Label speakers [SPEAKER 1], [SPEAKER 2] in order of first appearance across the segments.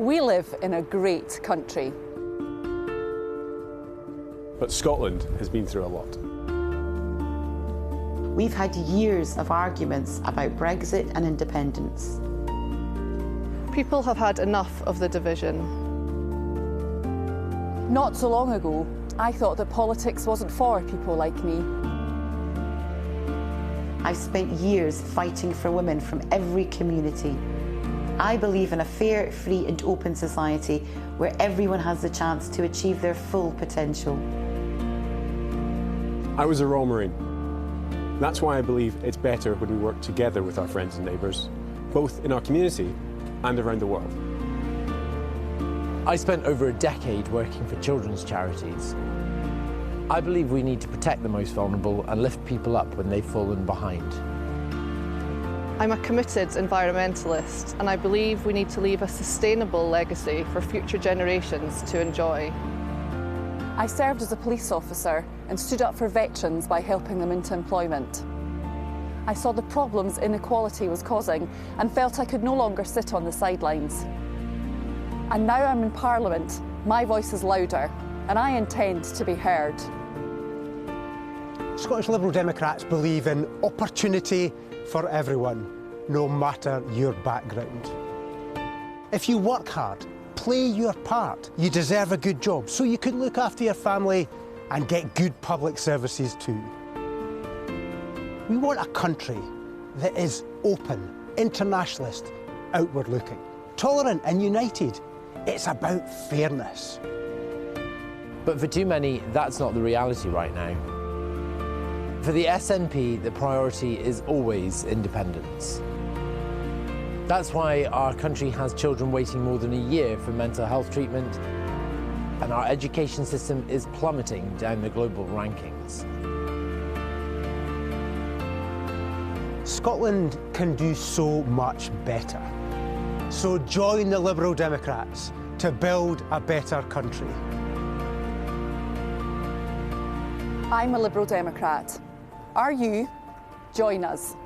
[SPEAKER 1] We live in a great country.
[SPEAKER 2] But Scotland has been through a lot.
[SPEAKER 3] We've had years of arguments about Brexit and independence.
[SPEAKER 4] People have had enough of the division.
[SPEAKER 1] Not so long ago, I thought that politics wasn't for people like me.
[SPEAKER 3] I've spent years fighting for women from every community. I believe in a fair, free and open society where everyone has the chance to achieve their full potential.
[SPEAKER 2] I was a Royal Marine. That's why I believe it's better when we work together with our friends and neighbours, both in our community and around the world.
[SPEAKER 5] I spent over a decade working for children's charities. I believe we need to protect the most vulnerable and lift people up when they've fallen behind.
[SPEAKER 4] I'm a committed environmentalist, and I believe we need to leave a sustainable legacy for future generations to enjoy.
[SPEAKER 1] I served as a police officer and stood up for veterans by helping them into employment. I saw the problems inequality was causing and felt I could no longer sit on the sidelines. And now I'm in Parliament, my voice is louder, and I intend to be heard.
[SPEAKER 6] Scottish Liberal Democrats believe in opportunity for everyone, no matter your background. If you work hard, play your part, you deserve a good job so you can look after your family and get good public services too. We want a country that is open, internationalist, outward-looking, tolerant and united. It's about fairness.
[SPEAKER 5] But for too many, that's not the reality right now. For the SNP, the priority is always independence. That's why our country has children waiting more than a year for mental health treatment, and our education system is plummeting down the global rankings.
[SPEAKER 6] Scotland can do so much better. So join the Liberal Democrats to build a better country.
[SPEAKER 1] I'm a Liberal Democrat. Are you? Join us.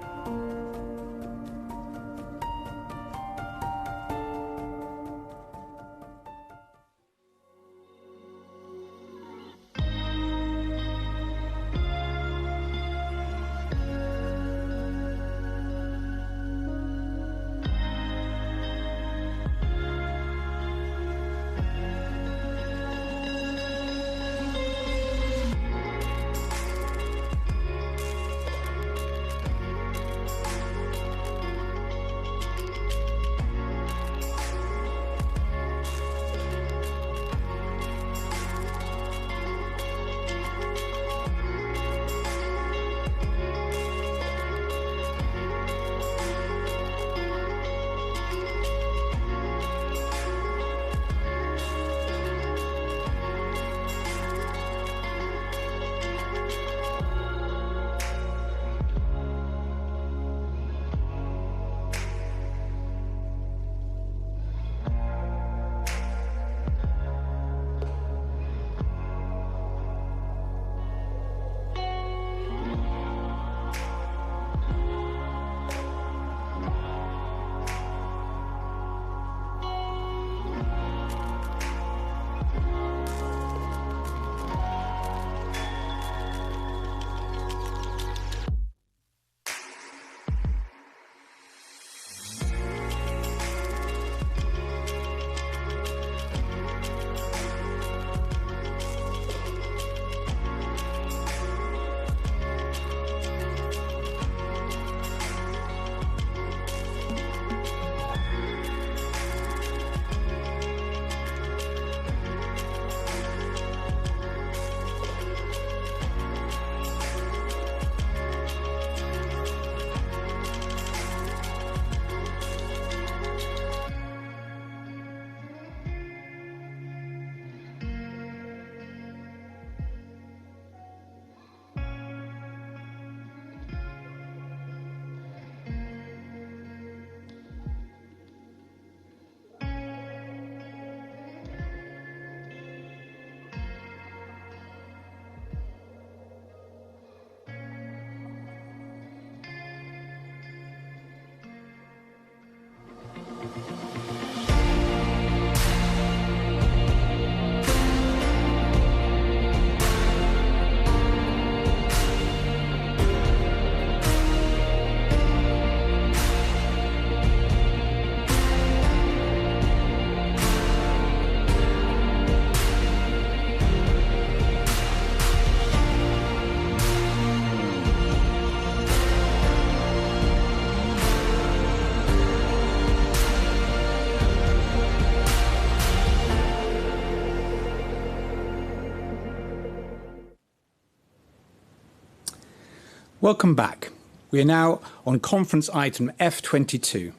[SPEAKER 7] Welcome back. We are now on conference item F22.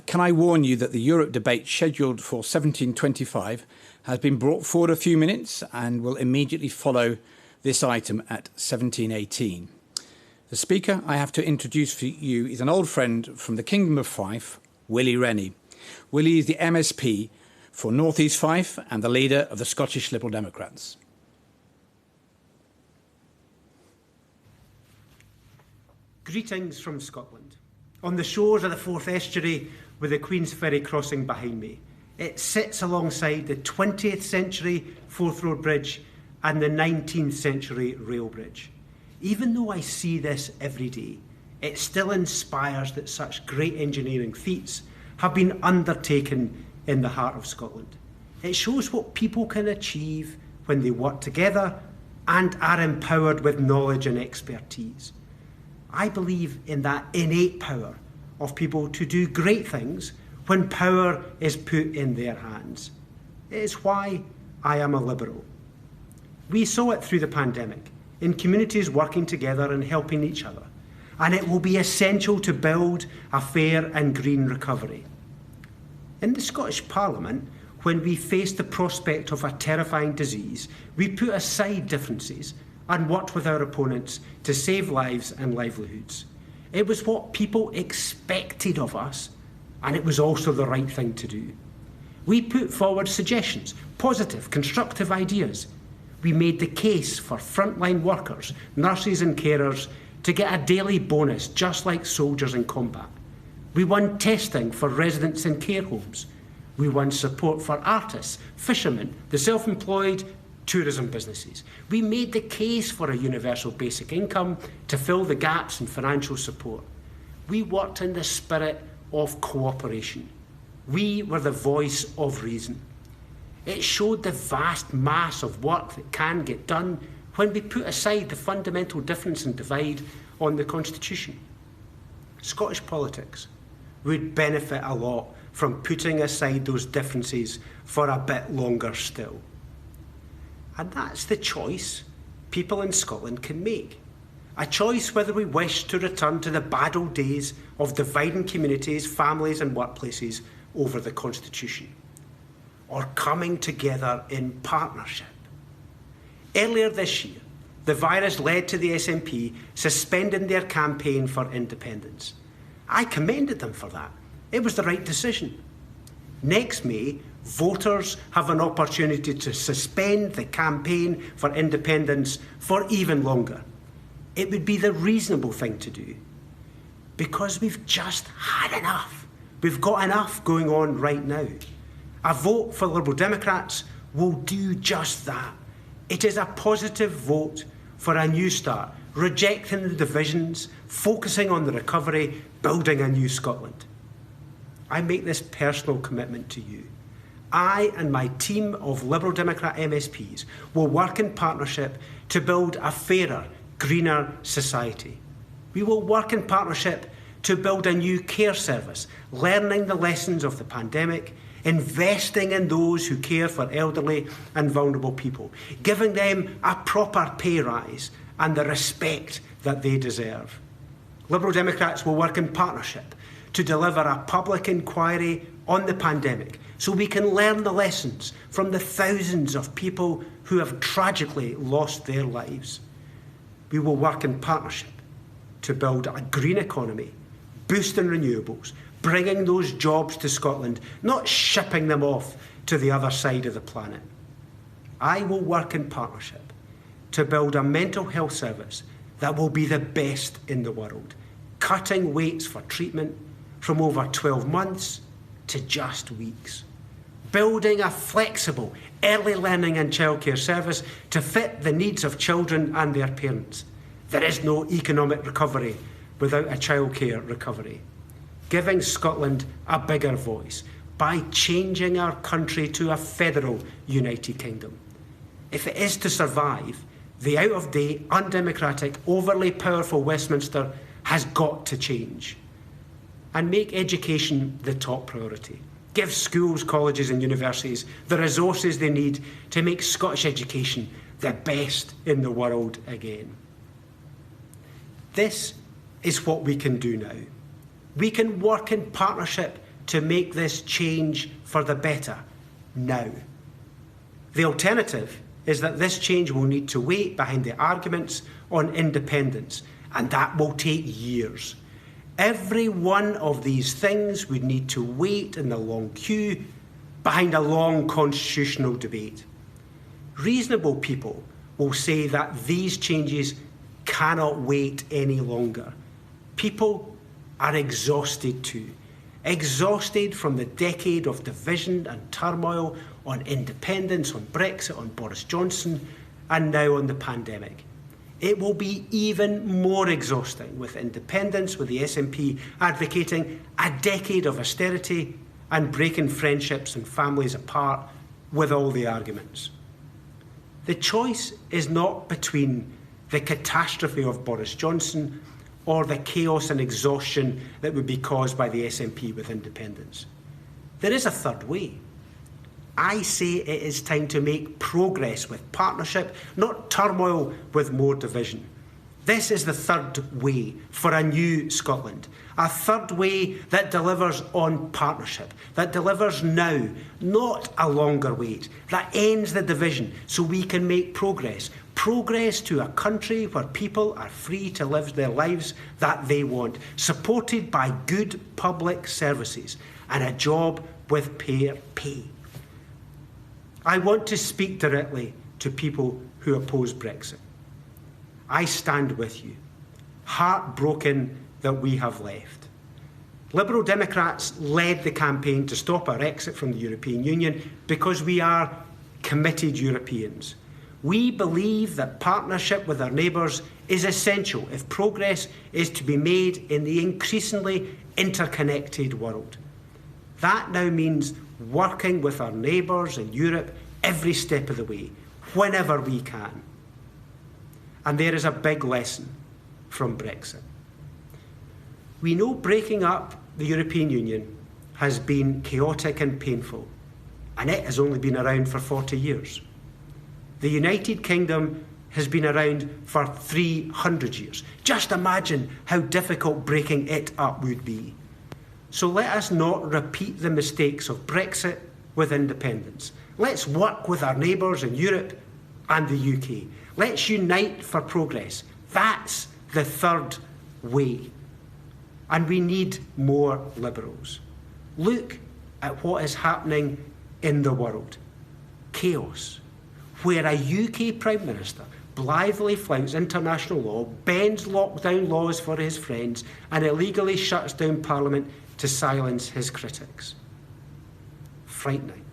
[SPEAKER 7] Can I warn you that the Europe debate scheduled for 17:25 has been brought forward a few minutes and will immediately follow this item at 17:18. The speaker I have to introduce for you is an old friend from the Kingdom of Fife, Willie Rennie. Willie is the MSP for North East Fife and the leader of the Scottish Liberal Democrats.
[SPEAKER 8] Greetings from Scotland. On the shores of the Forth Estuary with the Queen's Ferry crossing behind me, it sits alongside the 20th century Forth Road Bridge and the 19th century rail bridge. Even though I see this every day, it still inspires that such great engineering feats have been undertaken in the heart of Scotland. It shows what people can achieve when they work together and are empowered with knowledge and expertise. I believe in that innate power of people to do great things when power is put in their hands. It is why I am a Liberal. We saw it through the pandemic, in communities working together and helping each other, and it will be essential to build a fair and green recovery. In the Scottish Parliament, when we faced the prospect of a terrifying disease, we put aside differences and worked with our opponents to save lives and livelihoods. It was what people expected of us, and it was also the right thing to do. We put forward suggestions, positive, constructive ideas. We made the case for frontline workers, nurses and carers to get a daily bonus just like soldiers in combat. We won testing for residents in care homes. We won support for artists, fishermen, the self-employed, tourism businesses. We made the case for a universal basic income to fill the gaps in financial support. We worked in the spirit of cooperation. We were the voice of reason. It showed the vast mass of work that can get done when we put aside the fundamental difference and divide on the Constitution. Scottish politics would benefit a lot from putting aside those differences for a bit longer still. And that's the choice people in Scotland can make. A choice whether we wish to return to the bad old days of dividing communities, families and workplaces over the Constitution, or coming together in partnership. Earlier this year, the virus led to the SNP suspending their campaign for independence. I commended them for that. It was the right decision. Next May, voters have an opportunity to suspend the campaign for independence for even longer. It would be the reasonable thing to do, because we've just had enough. We've got enough going on right now. A vote for Liberal Democrats will do just that. It is a positive vote for a new start, rejecting the divisions, focusing on the recovery, building a new Scotland. I make this personal commitment to you. I and my team of Liberal Democrat MSPs will work in partnership to build a fairer, greener society. We will work in partnership to build a new care service, learning the lessons of the pandemic, investing in those who care for elderly and vulnerable people, giving them a proper pay rise and the respect that they deserve. Liberal Democrats will work in partnership to deliver a public inquiry on the pandemic so we can learn the lessons from the thousands of people who have tragically lost their lives. We will work in partnership to build a green economy, boosting renewables, bringing those jobs to Scotland, not shipping them off to the other side of the planet. I will work in partnership to build a mental health service that will be the best in the world, cutting waits for treatment from over 12 months to just weeks. Building a flexible early learning and childcare service to fit the needs of children and their parents. There is no economic recovery without a childcare recovery. Giving Scotland a bigger voice by changing our country to a federal United Kingdom. If it is to survive, the out-of-date, undemocratic, overly powerful Westminster has got to change. And make education the top priority. Give schools, colleges and universities the resources they need to make Scottish education the best in the world again. This is what we can do now. We can work in partnership to make this change for the better now. The alternative is that this change will need to wait behind the arguments on independence, and that will take years. Every one of these things would need to wait in the long queue behind a long constitutional debate. Reasonable people will say that these changes cannot wait any longer. People are exhausted too. Exhausted from the decade of division and turmoil on independence, on Brexit, on Boris Johnson, and now on the pandemic. It will be even more exhausting with independence, with the SNP advocating a decade of austerity and breaking friendships and families apart with all the arguments. The choice is not between the catastrophe of Boris Johnson or the chaos and exhaustion that would be caused by the SNP with independence. There is a third way. I say it is time to make progress with partnership, not turmoil with more division. This is the third way for a new Scotland. A third way that delivers on partnership, that delivers now, not a longer wait, that ends the division so we can make progress. Progress to a country where people are free to live their lives that they want, supported by good public services and a job with fair pay. I want to speak directly to people who oppose Brexit. I stand with you, heartbroken that we have left. Liberal Democrats led the campaign to stop our exit from the European Union because we are committed Europeans. We believe that partnership with our neighbours is essential if progress is to be made in the increasingly interconnected world. That now means working with our neighbours in Europe every step of the way, whenever we can. And there is a big lesson from Brexit. We know breaking up the European Union has been chaotic and painful, and it has only been around for 40 years. The United Kingdom has been around for 300 years. Just imagine how difficult breaking it up would be. So let us not repeat the mistakes of Brexit with independence. Let's work with our neighbours in Europe and the UK. Let's unite for progress. That's the third way. And we need more Liberals. Look at what is happening in the world. Chaos, where a UK Prime Minister blithely flouts international law, bends lockdown laws for his friends, and illegally shuts down Parliament to silence his critics. Frightening.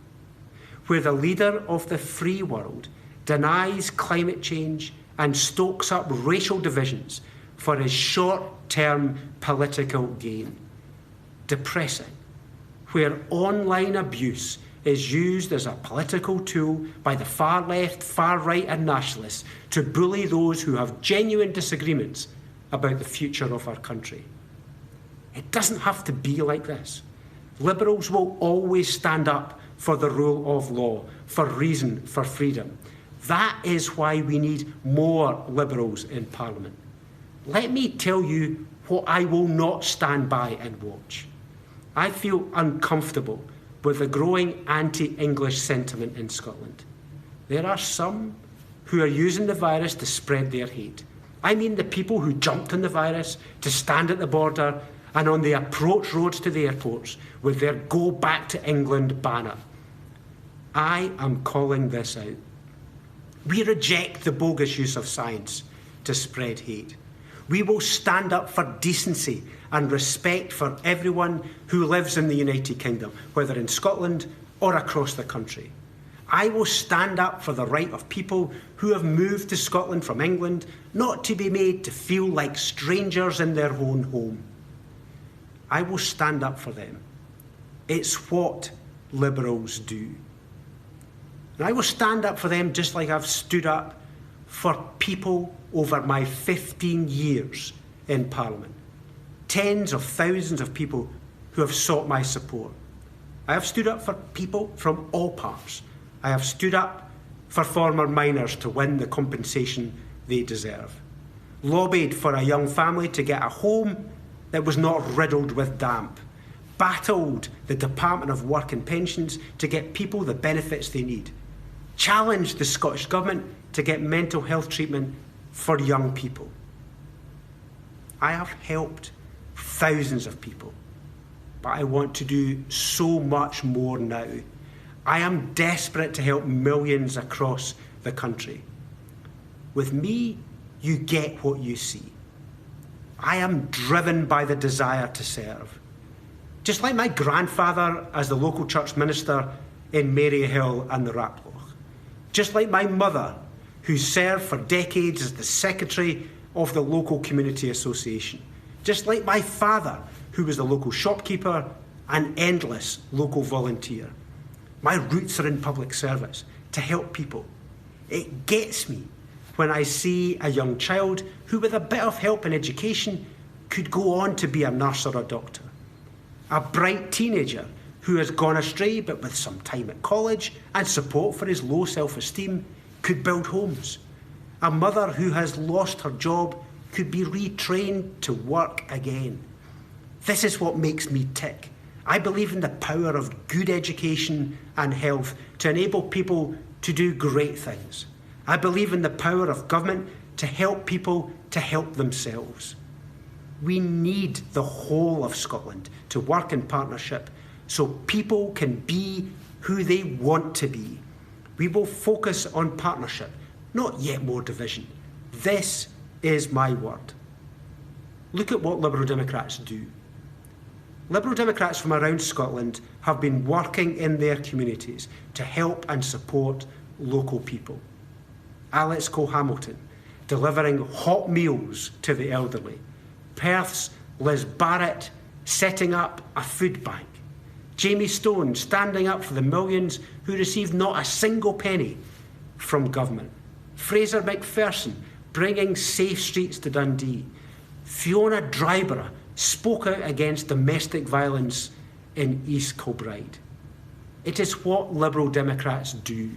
[SPEAKER 8] Where the leader of the free world denies climate change and stokes up racial divisions for his short-term political gain. Depressing. Where online abuse is used as a political tool by the far left, far right and nationalists to bully those who have genuine disagreements about the future of our country. It doesn't have to be like this. Liberals will always stand up for the rule of law, for reason, for freedom. That is why we need more Liberals in Parliament. Let me tell you what I will not stand by and watch. I feel uncomfortable with the growing anti-English sentiment in Scotland. There are some who are using the virus to spread their hate. I mean the people who jumped on the virus to stand at the border and on the approach roads to the airports with their Go Back to England banner. I am calling this out. We reject the bogus use of science to spread hate. We will stand up for decency and respect for everyone who lives in the United Kingdom, whether in Scotland or across the country. I will stand up for the right of people who have moved to Scotland from England not to be made to feel like strangers in their own home. I will stand up for them. It's what Liberals do. And I will stand up for them just like I've stood up for people over my 15 years in Parliament. Tens of thousands of people who have sought my support. I have stood up for people from all parts. I have stood up for former miners to win the compensation they deserve. lobbied for a young family to get a home that was not riddled with damp, battled the Department of Work and Pensions to get people the benefits they need, challenged the Scottish Government to get mental health treatment for young people. I have helped thousands of people, but I want to do so much more now. I am desperate to help millions across the country. With me, you get what you see. I am driven by the desire to serve. Just like my grandfather as the local church minister in Maryhill and the Raploch. Just like my mother, who served for decades as the secretary of the local community association. Just like my father, who was the local shopkeeper and endless local volunteer. My roots are in public service, to help people. It gets me when I see a young child who, with a bit of help in education, could go on to be a nurse or a doctor. A bright teenager who has gone astray, but with some time at college and support for his low self-esteem, could build homes. A mother who has lost her job could be retrained to work again. This is what makes me tick. I believe in the power of good education and health to enable people to do great things. I believe in the power of government to help people to help themselves. We need the whole of Scotland to work in partnership so people can be who they want to be. We will focus on partnership, not yet more division. This is my word. Look at what Liberal Democrats do. Liberal Democrats from around Scotland have been working in their communities to help and support local people. Alex Cole-Hamilton, delivering hot meals to the elderly. Perth's Liz Barrett, setting up a food bank. Jamie Stone, standing up for the millions who receive not a single penny from government. Fraser McPherson, bringing safe streets to Dundee. Fiona Dryborough spoke out against domestic violence in East Kilbride. It is what Liberal Democrats do.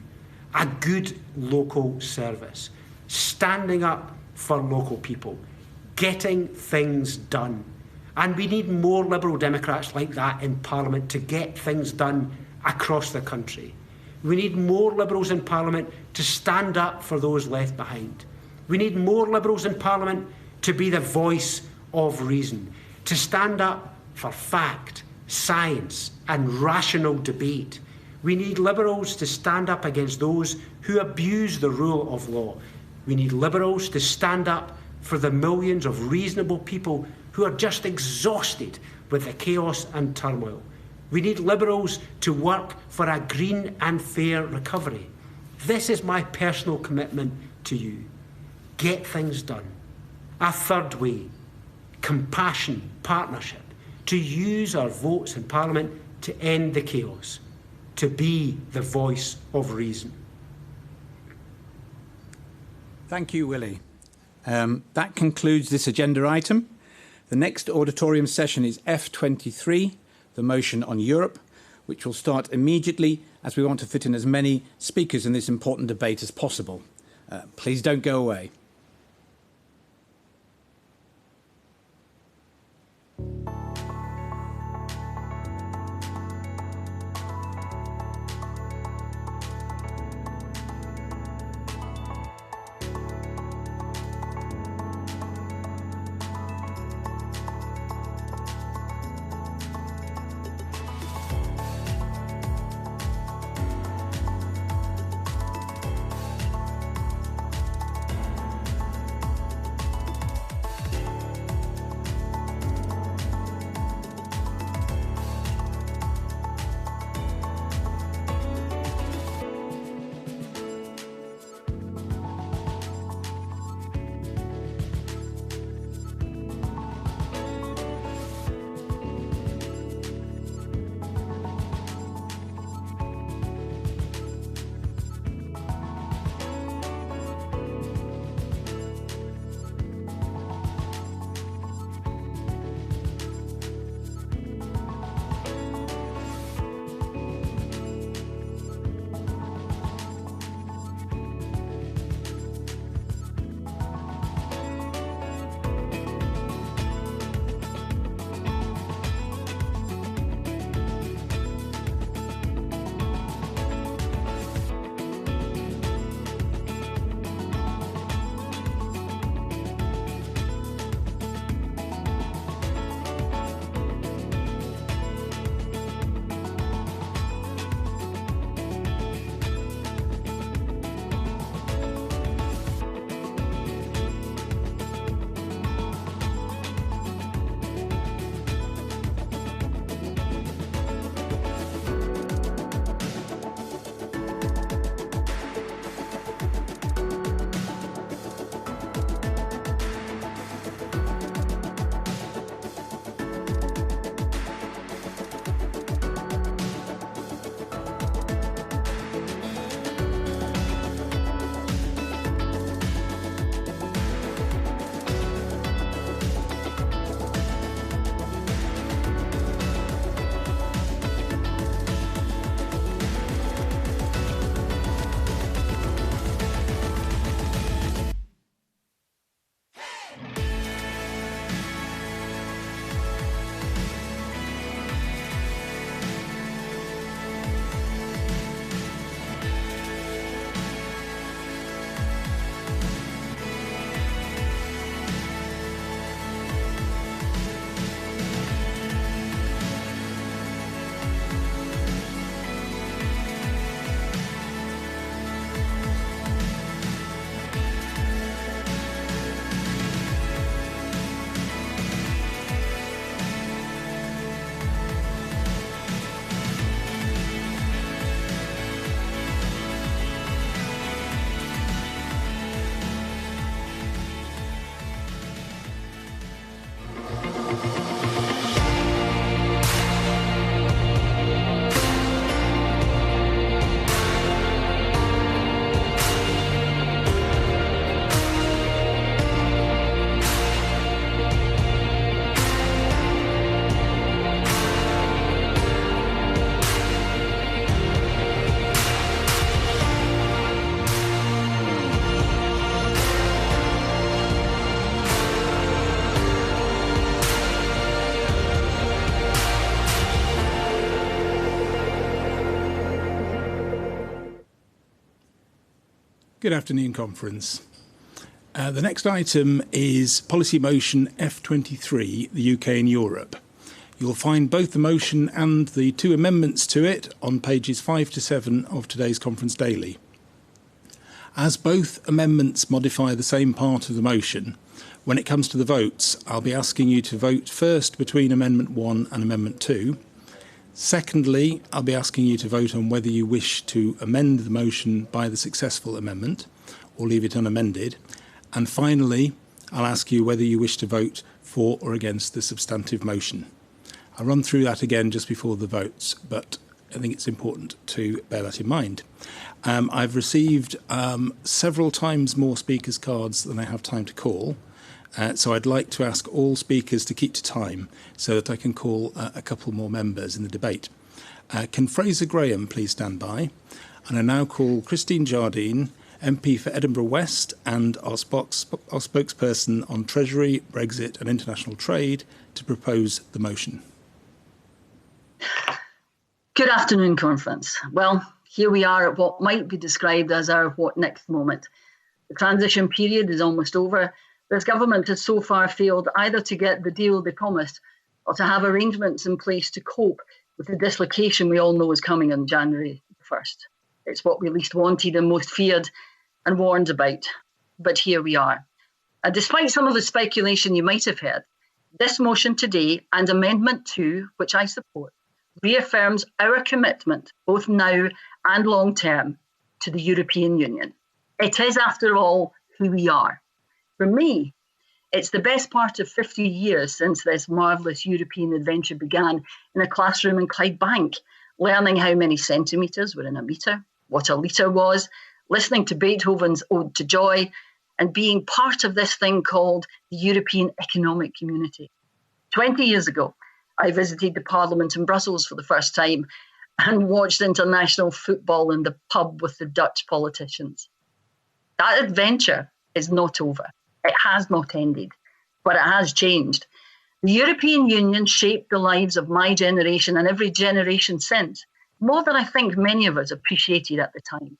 [SPEAKER 8] A good local service, standing up for local people, getting things done. And we need more Liberal Democrats like that in Parliament to get things done across the country. We need more Liberals in Parliament to stand up for those left behind. We need more Liberals in Parliament to be the voice of reason, to stand up for fact, science and rational debate. We need Liberals to stand up against those who abuse the rule of law. We need Liberals to stand up for the millions of reasonable people who are just exhausted with the chaos and turmoil. We need Liberals to work for a green and fair recovery. This is my personal commitment to you. Get things done. A third way, compassion, partnership, to use our votes in Parliament to end the chaos, to be the voice of reason.
[SPEAKER 7] Thank you, Willie. That concludes this agenda item. The next auditorium session is F23, the motion on Europe, which will start immediately as we want to fit in as many speakers in this important debate as possible. Please don't go away. Good afternoon, Conference. The next item is Policy Motion F23, the UK and Europe. You'll find both the motion and the two amendments to it on pages 5 to 7 of today's Conference Daily. As both amendments modify the same part of the motion, when it comes to the votes, I'll be asking you to vote first between Amendment 1 and Amendment 2. Secondly, I'll be asking you to vote on whether you wish to amend the motion by the successful amendment or leave it unamended. And finally, I'll ask you whether you wish to vote for or against the substantive motion. I'll run through that again just before the votes, but I think it's important to bear that in mind. I've received several times more speakers' cards than I have time to call. So I'd like to ask all speakers to keep to time so that I can call a couple more members in the debate. Can Fraser Graham please stand by? And I now call Christine Jardine, MP for Edinburgh West and our spokesperson on Treasury, Brexit and international trade to propose the motion.
[SPEAKER 9] Good afternoon, Conference. Well, here we are at what might be described as our what next moment. The transition period is almost over. This government has so far failed either to get the deal they promised or to have arrangements in place to cope with the dislocation we all know is coming on January 1st. It's what we least wanted and most feared and warned about. But here we are. And despite some of the speculation you might have heard, this motion today and Amendment 2, which I support, reaffirms our commitment, both now and long term, to the European Union. It is, after all, who we are. For me, it's the best part of 50 years since this marvellous European adventure began in a classroom in Clydebank, learning how many centimetres were in a metre, what a litre was, listening to Beethoven's Ode to Joy, and being part of this thing called the European Economic Community. 20 years ago, I visited the Parliament in Brussels for the first time and watched international football in the pub with the Dutch politicians. That adventure is not over. It has not ended, but it has changed. The European Union shaped the lives of my generation and every generation since, more than I think many of us appreciated at the time.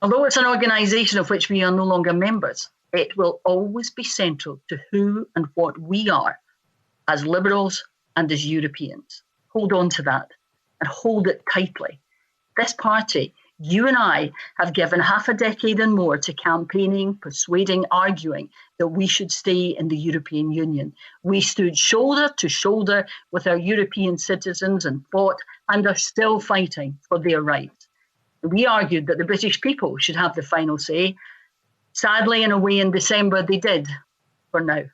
[SPEAKER 9] Although it's an organisation of which we are no longer members, it will always be central to who and what we are as liberals and as Europeans. Hold on to that and hold it tightly. This party, you and I, have given half a decade and more to campaigning, persuading, arguing that we should stay in the European Union. We stood shoulder to shoulder with our European citizens and fought and are still fighting for their rights. We argued that the British people should have the final say. Sadly, in a way, in December, they did, for now.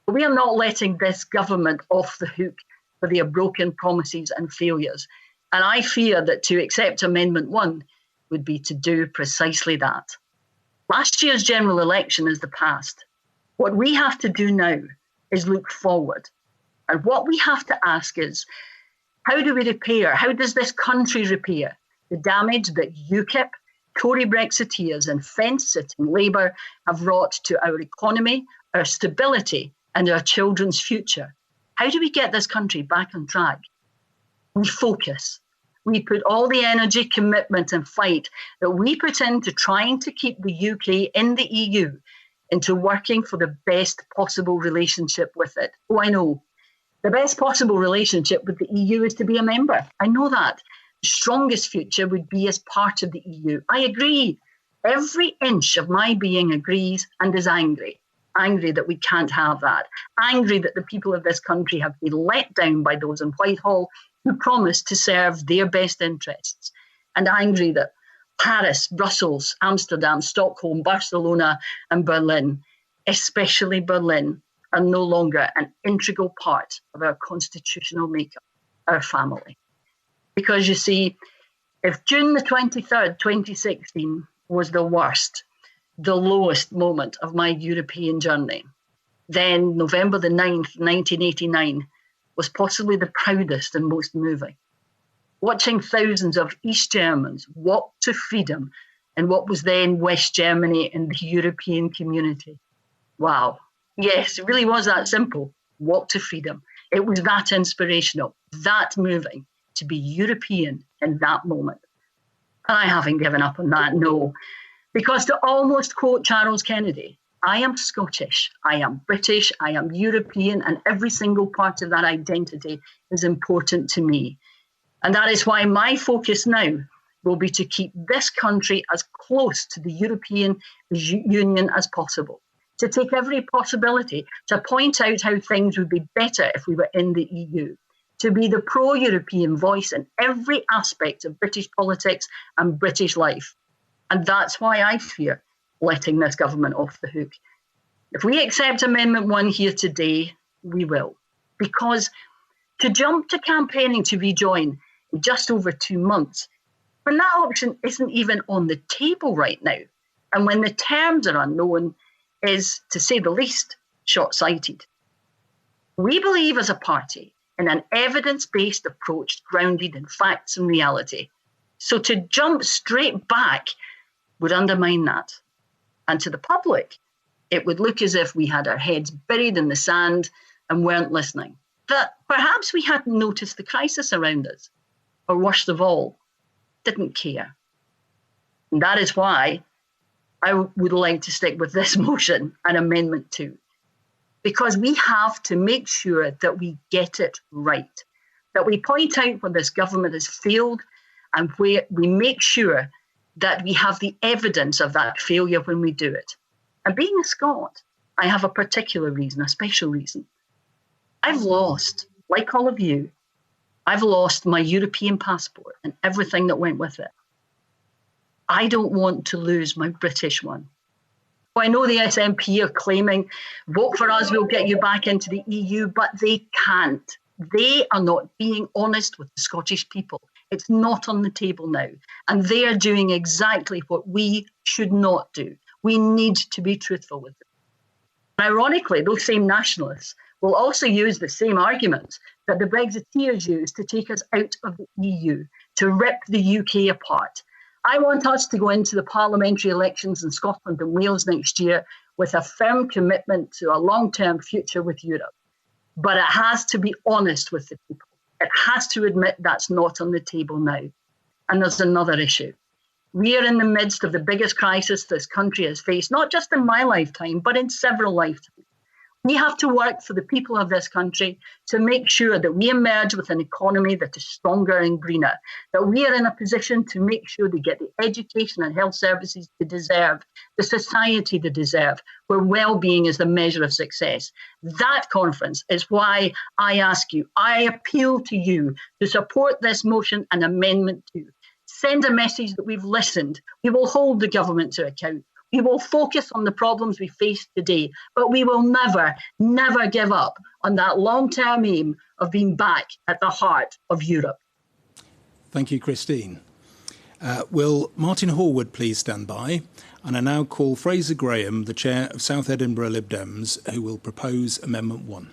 [SPEAKER 9] But we are not letting this government off the hook for their broken promises and failures. And I fear that to accept Amendment 1 would be to do precisely that. Last year's general election is the past. What we have to do now is look forward. And what we have to ask is, how do we repair, how does this country repair the damage that UKIP, Tory Brexiteers and fence-sitting Labour have wrought to our economy, our stability and our children's future? How do we get this country back on track? We focus. We put all the energy, commitment and fight that we put into trying to keep the UK in the EU into working for the best possible relationship with it. Oh, I know. The best possible relationship with the EU is to be a member. I know that. The strongest future would be as part of the EU. I agree. Every inch of my being agrees and is angry. Angry that we can't have that. Angry that the people of this country have been let down by those in Whitehall who promised to serve their best interests. And angry that Paris, Brussels, Amsterdam, Stockholm, Barcelona and Berlin, especially Berlin, are no longer an integral part of our constitutional makeup, our family. Because you see, if June the 23rd, 2016 was the worst, the lowest moment of my European journey, then November the 9th, 1989 was possibly the proudest and most moving. Watching thousands of East Germans walk to freedom in what was then West Germany and the European community. Wow. Yes, it really was that simple. Walk to freedom. It was that inspirational, that moving to be European in that moment. And I haven't given up on that, no. Because to almost quote Charles Kennedy, I am Scottish, I am British, I am European, and every single part of that identity is important to me. And that is why my focus now will be to keep this country as close to the European Union as possible, to take every possibility to point out how things would be better if we were in the EU, to be the pro-European voice in every aspect of British politics and British life. And that's why I fear letting this government off the hook. If we accept Amendment 1 here today, we will. Because to jump to campaigning to rejoin in just over 2 months, when that option isn't even on the table right now, and when the terms are unknown, is, to say the least, short-sighted. We believe as a party in an evidence-based approach grounded in facts and reality. So to jump straight back would undermine that. And to the public, it would look as if we had our heads buried in the sand and weren't listening. That perhaps we hadn't noticed the crisis around us, or worst of all, didn't care. And that is why I would like to stick with this motion and Amendment 2, because we have to make sure that we get it right, that we point out where this government has failed and where we make sure that we have the evidence of that failure when we do it. And being a Scot, I have a particular reason, a special reason. I've lost, like all of you, I've lost my European passport and everything that went with it. I don't want to lose my British one. I know the SNP are claiming, vote for us, we'll get you back into the EU, but they can't. They are not being honest with the Scottish people. It's not on the table now. And they are doing exactly what we should not do. We need to be truthful with them. Ironically, those same nationalists will also use the same arguments that the Brexiteers used to take us out of the EU, to rip the UK apart. I want us to go into the parliamentary elections in Scotland and Wales next year with a firm commitment to a long-term future with Europe. But it has to be honest with the people. It has to admit that's not on the table now. And there's another issue. We are in the midst of the biggest crisis this country has faced, not just in my lifetime, but in several lifetimes. We have to work for the people of this country to make sure that we emerge with an economy that is stronger and greener, that we are in a position to make sure they get the education and health services they deserve, the society they deserve, where well-being is the measure of success. That conference is why I ask you, I appeal to you to support this motion and Amendment 2. Send a message that we've listened. We will hold the government to account. We will focus on the problems we face today, but we will never, never give up on that long-term aim of being back at the heart of Europe.
[SPEAKER 7] Thank you, Christine. Will Martin Horwood please stand by? And I now call Fraser Graham, the Chair of South Edinburgh Lib Dems, who will propose Amendment 1.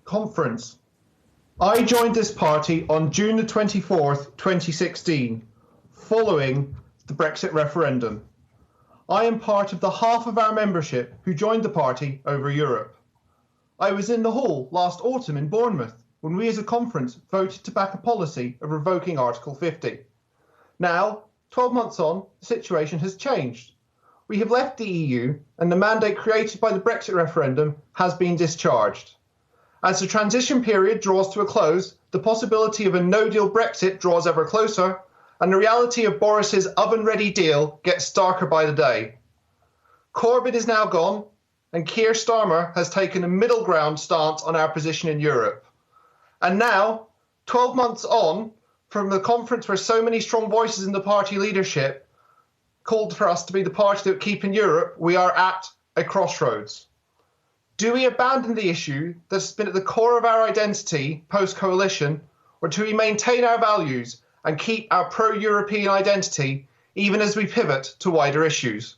[SPEAKER 10] Conference. I joined this party on June the 24th, 2016, following the Brexit referendum. I am part of the half of our membership who joined the party over Europe. I was in the hall last autumn in Bournemouth when we as a conference voted to back a policy of revoking Article 50. Now, 12 months on, the situation has changed. We have left the EU and the mandate created by the Brexit referendum has been discharged. As the transition period draws to a close, the possibility of a no-deal Brexit draws ever closer, and the reality of Boris's oven-ready deal gets starker by the day. Corbyn is now gone, and Keir Starmer has taken a middle ground stance on our position in Europe. And now, 12 months on, from the conference where so many strong voices in the party leadership called for us to be the party that would keep in Europe, we are at a crossroads. Do we abandon the issue that's been at the core of our identity post-coalition, or do we maintain our values and keep our pro-European identity even as we pivot to wider issues?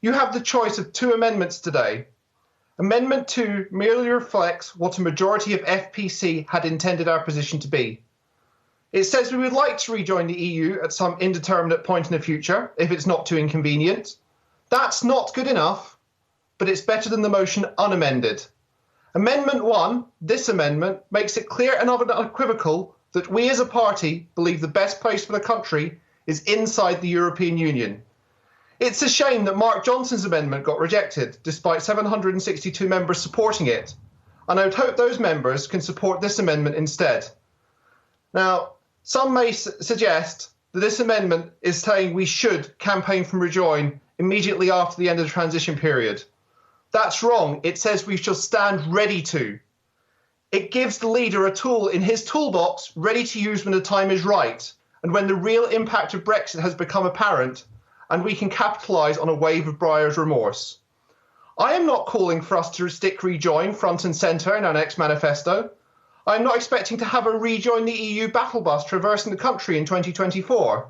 [SPEAKER 10] You have the choice of 2 amendments today. Amendment 2 merely reflects what a majority of FPC had intended our position to be. It says we would like to rejoin the EU at some indeterminate point in the future, if it's not too inconvenient. That's not good enough, but it's better than the motion unamended. Amendment 1, this amendment, makes it clear and unequivocal that we as a party believe the best place for the country is inside the European Union. It's a shame that Mark Johnson's amendment got rejected, despite 762 members supporting it, and I would hope those members can support this amendment instead. Now, some may suggest that this amendment is saying we should campaign for rejoin immediately after the end of the transition period. That's wrong. It says we shall stand ready to. It gives the leader a tool in his toolbox ready to use when the time is right and when the real impact of Brexit has become apparent and we can capitalise on a wave of buyer's remorse. I am not calling for us to stick rejoin front and centre in our next manifesto. I am not expecting to have a rejoin the EU battle bus traversing the country in 2024.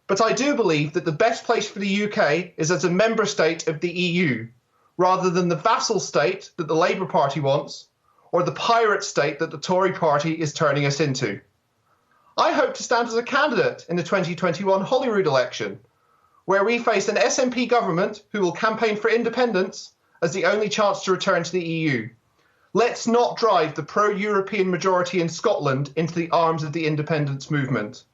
[SPEAKER 10] But I do believe that the best place for the UK is as a member state of the EU, rather than the vassal state that the Labour Party wants, or the pirate state that the Tory party is turning us into. I hope to stand as a candidate in the 2021 Holyrood election, where we face an SNP government who will campaign for independence as the only chance to return to the EU. Let's not drive the pro-European majority in Scotland into the arms of the independence movement.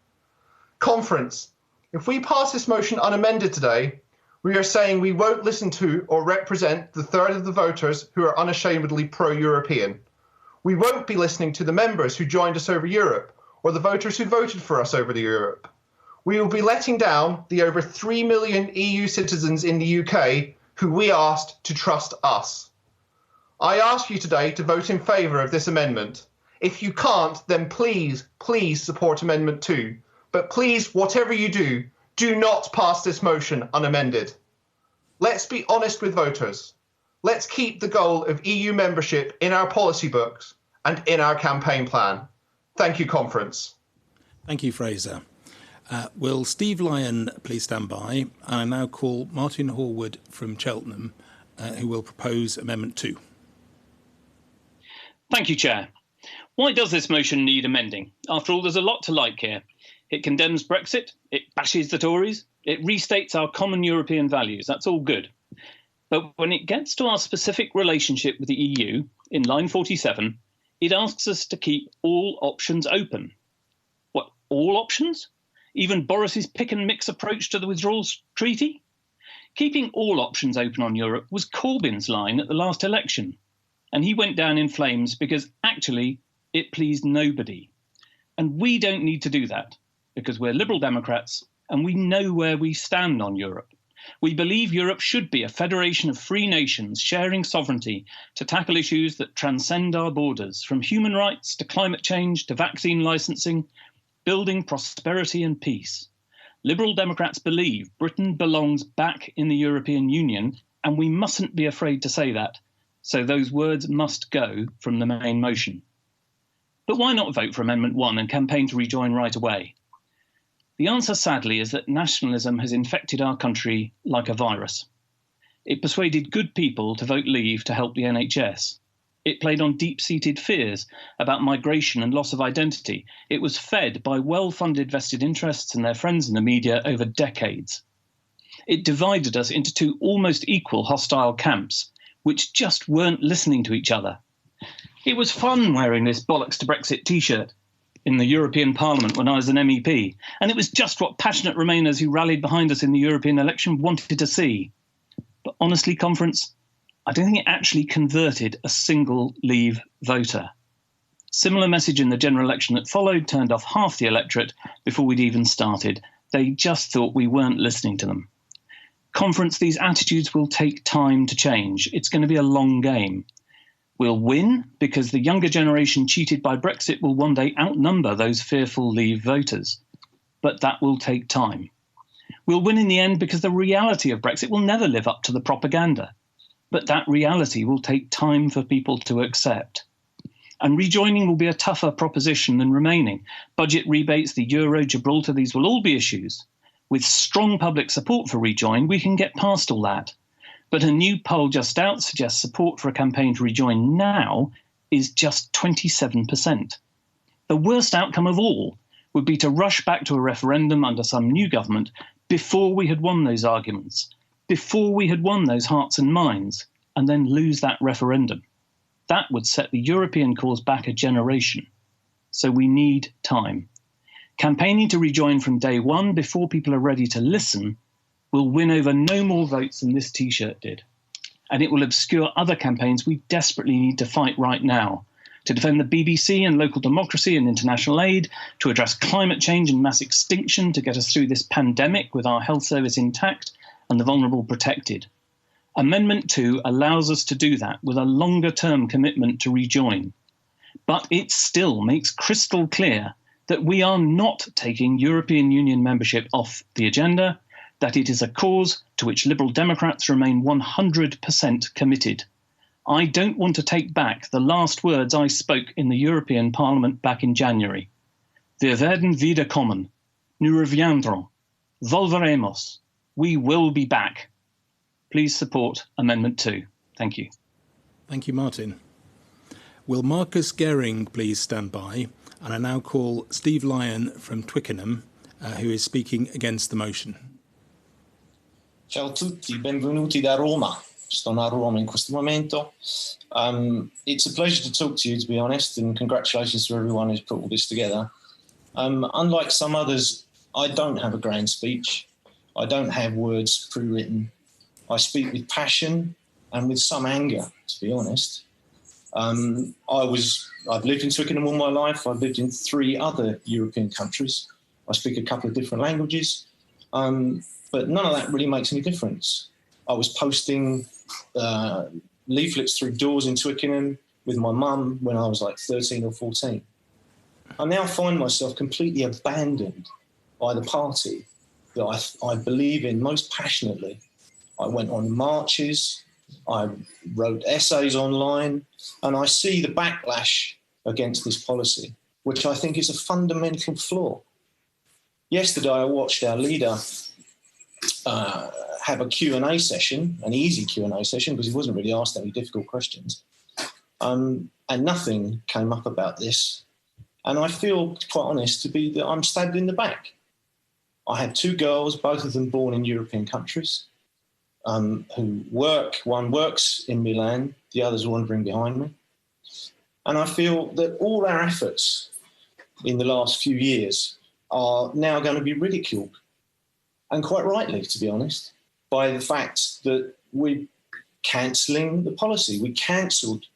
[SPEAKER 10] Conference, if we pass this motion unamended today, we are saying we won't listen to or represent the third of the voters who are unashamedly pro-European. We won't be listening to the members who joined us over Europe or the voters who voted for us over Europe. We will be letting down the over 3 million EU citizens in the UK who we asked to trust us. I ask you today to vote in favour of this amendment. If you can't, then please, please support Amendment 2. But please, whatever you do, do not pass this motion unamended. Let's be honest with voters. Let's keep the goal of EU membership in our policy books and in our campaign plan. Thank you, Conference.
[SPEAKER 7] Thank you, Fraser. Will Steve Lyon please stand by? I now call Martin Horwood from Cheltenham, who will propose Amendment 2.
[SPEAKER 11] Thank you, Chair. Why does this motion need amending? After all, there's a lot to like here. It condemns Brexit, it bashes the Tories, it restates our common European values. That's all good. But when it gets to our specific relationship with the EU, in line 47, it asks us to keep all options open. What, all options? Even Boris's pick and mix approach to the withdrawal treaty? Keeping all options open on Europe was Corbyn's line at the last election. And he went down in flames because actually it pleased nobody. And we don't need to do that because we're Liberal Democrats and we know where we stand on Europe. We believe Europe should be a federation of free nations sharing sovereignty to tackle issues that transcend our borders, from human rights to climate change to vaccine licensing, building prosperity and peace. Liberal Democrats believe Britain belongs back in the European Union, and we mustn't be afraid to say that. So those words must go from the main motion. But why not vote for Amendment 1 and campaign to rejoin right away? The answer, sadly, is that nationalism has infected our country like a virus. It persuaded good people to vote Leave to help the NHS. It played on deep-seated fears about migration and loss of identity. It was fed by well-funded vested interests and their friends in the media over decades. It divided us into two almost equal hostile camps, which just weren't listening to each other. It was fun wearing this bollocks to Brexit t-shirt in the European Parliament when I was an MEP, and it was just what passionate Remainers who rallied behind us in the European election wanted to see. But honestly, Conference, I don't think it actually converted a single Leave voter. Similar message in the general election that followed turned off half the electorate before we'd even started. They just thought we weren't listening to them. Conference, these attitudes will take time to change. It's going to be a long game. We'll win because the younger generation cheated by Brexit will one day outnumber those fearful Leave voters. But that will take time. We'll win in the end because the reality of Brexit will never live up to the propaganda. But that reality will take time for people to accept. And rejoining will be a tougher proposition than remaining. Budget rebates, the euro, Gibraltar, these will all be issues. With strong public support for rejoin, we can get past all that. But a new poll just out suggests support for a campaign to rejoin now is just 27%. The worst outcome of all would be to rush back to a referendum under some new government before we had won those arguments, before we had won those hearts and minds, and then lose that referendum. That would set the European cause back a generation. so we need time. Campaigning to rejoin from day one before people are ready to listen will win over no more votes than this T-shirt did. And it will obscure other campaigns we desperately need to fight right now, to defend the BBC and local democracy and international aid, to address climate change and mass extinction, to get us through this pandemic with our health service intact and the vulnerable protected. Amendment 2 allows us to do that with a longer-term commitment to rejoin. But it still makes crystal clear that we are not taking European Union membership off the agenda, that it is a cause to which Liberal Democrats remain 100% committed. I don't want to take back the last words I spoke in the European Parliament back in January. Wir werden wiederkommen. Nous reviendrons. Volveremos. We will be back. Please support Amendment 2. Thank you.
[SPEAKER 7] Thank you, Martin. Will Marcus Gehring please stand by? And I now call Steve Lyon from Twickenham, who is speaking against the motion.
[SPEAKER 12] Ciao a tutti, benvenuti da Roma. Sto a Roma in questo momento. It's a pleasure to talk to you, to be honest, and congratulations to everyone who's put all this together. Unlike some others, I don't have a grand speech. I don't have words pre-written. I speak with passion and with some anger, to be honest. I've lived in Twickenham all my life. I've lived in 3 other European countries. I speak a couple of different languages, but none of that really makes any difference. I was posting leaflets through doors in Twickenham with my mum when I was like 13 or 14. I now find myself completely abandoned by the party that I believe in most passionately. I went on marches, I wrote essays online, and I see the backlash against this policy, which I think is a fundamental flaw. Yesterday, I watched our leader have a Q&A session, an easy Q&A session, because he wasn't really asked any difficult questions. And nothing came up about this. And I feel, quite honest, that I'm stabbed in the back. I have 2 girls, both of them born in European countries, who work. One works in Milan, the other's wandering behind me. And I feel that all our efforts in the last few years are now going to be ridiculed, and quite rightly, to be honest, by the fact that we're cancelling the policy. We cancelled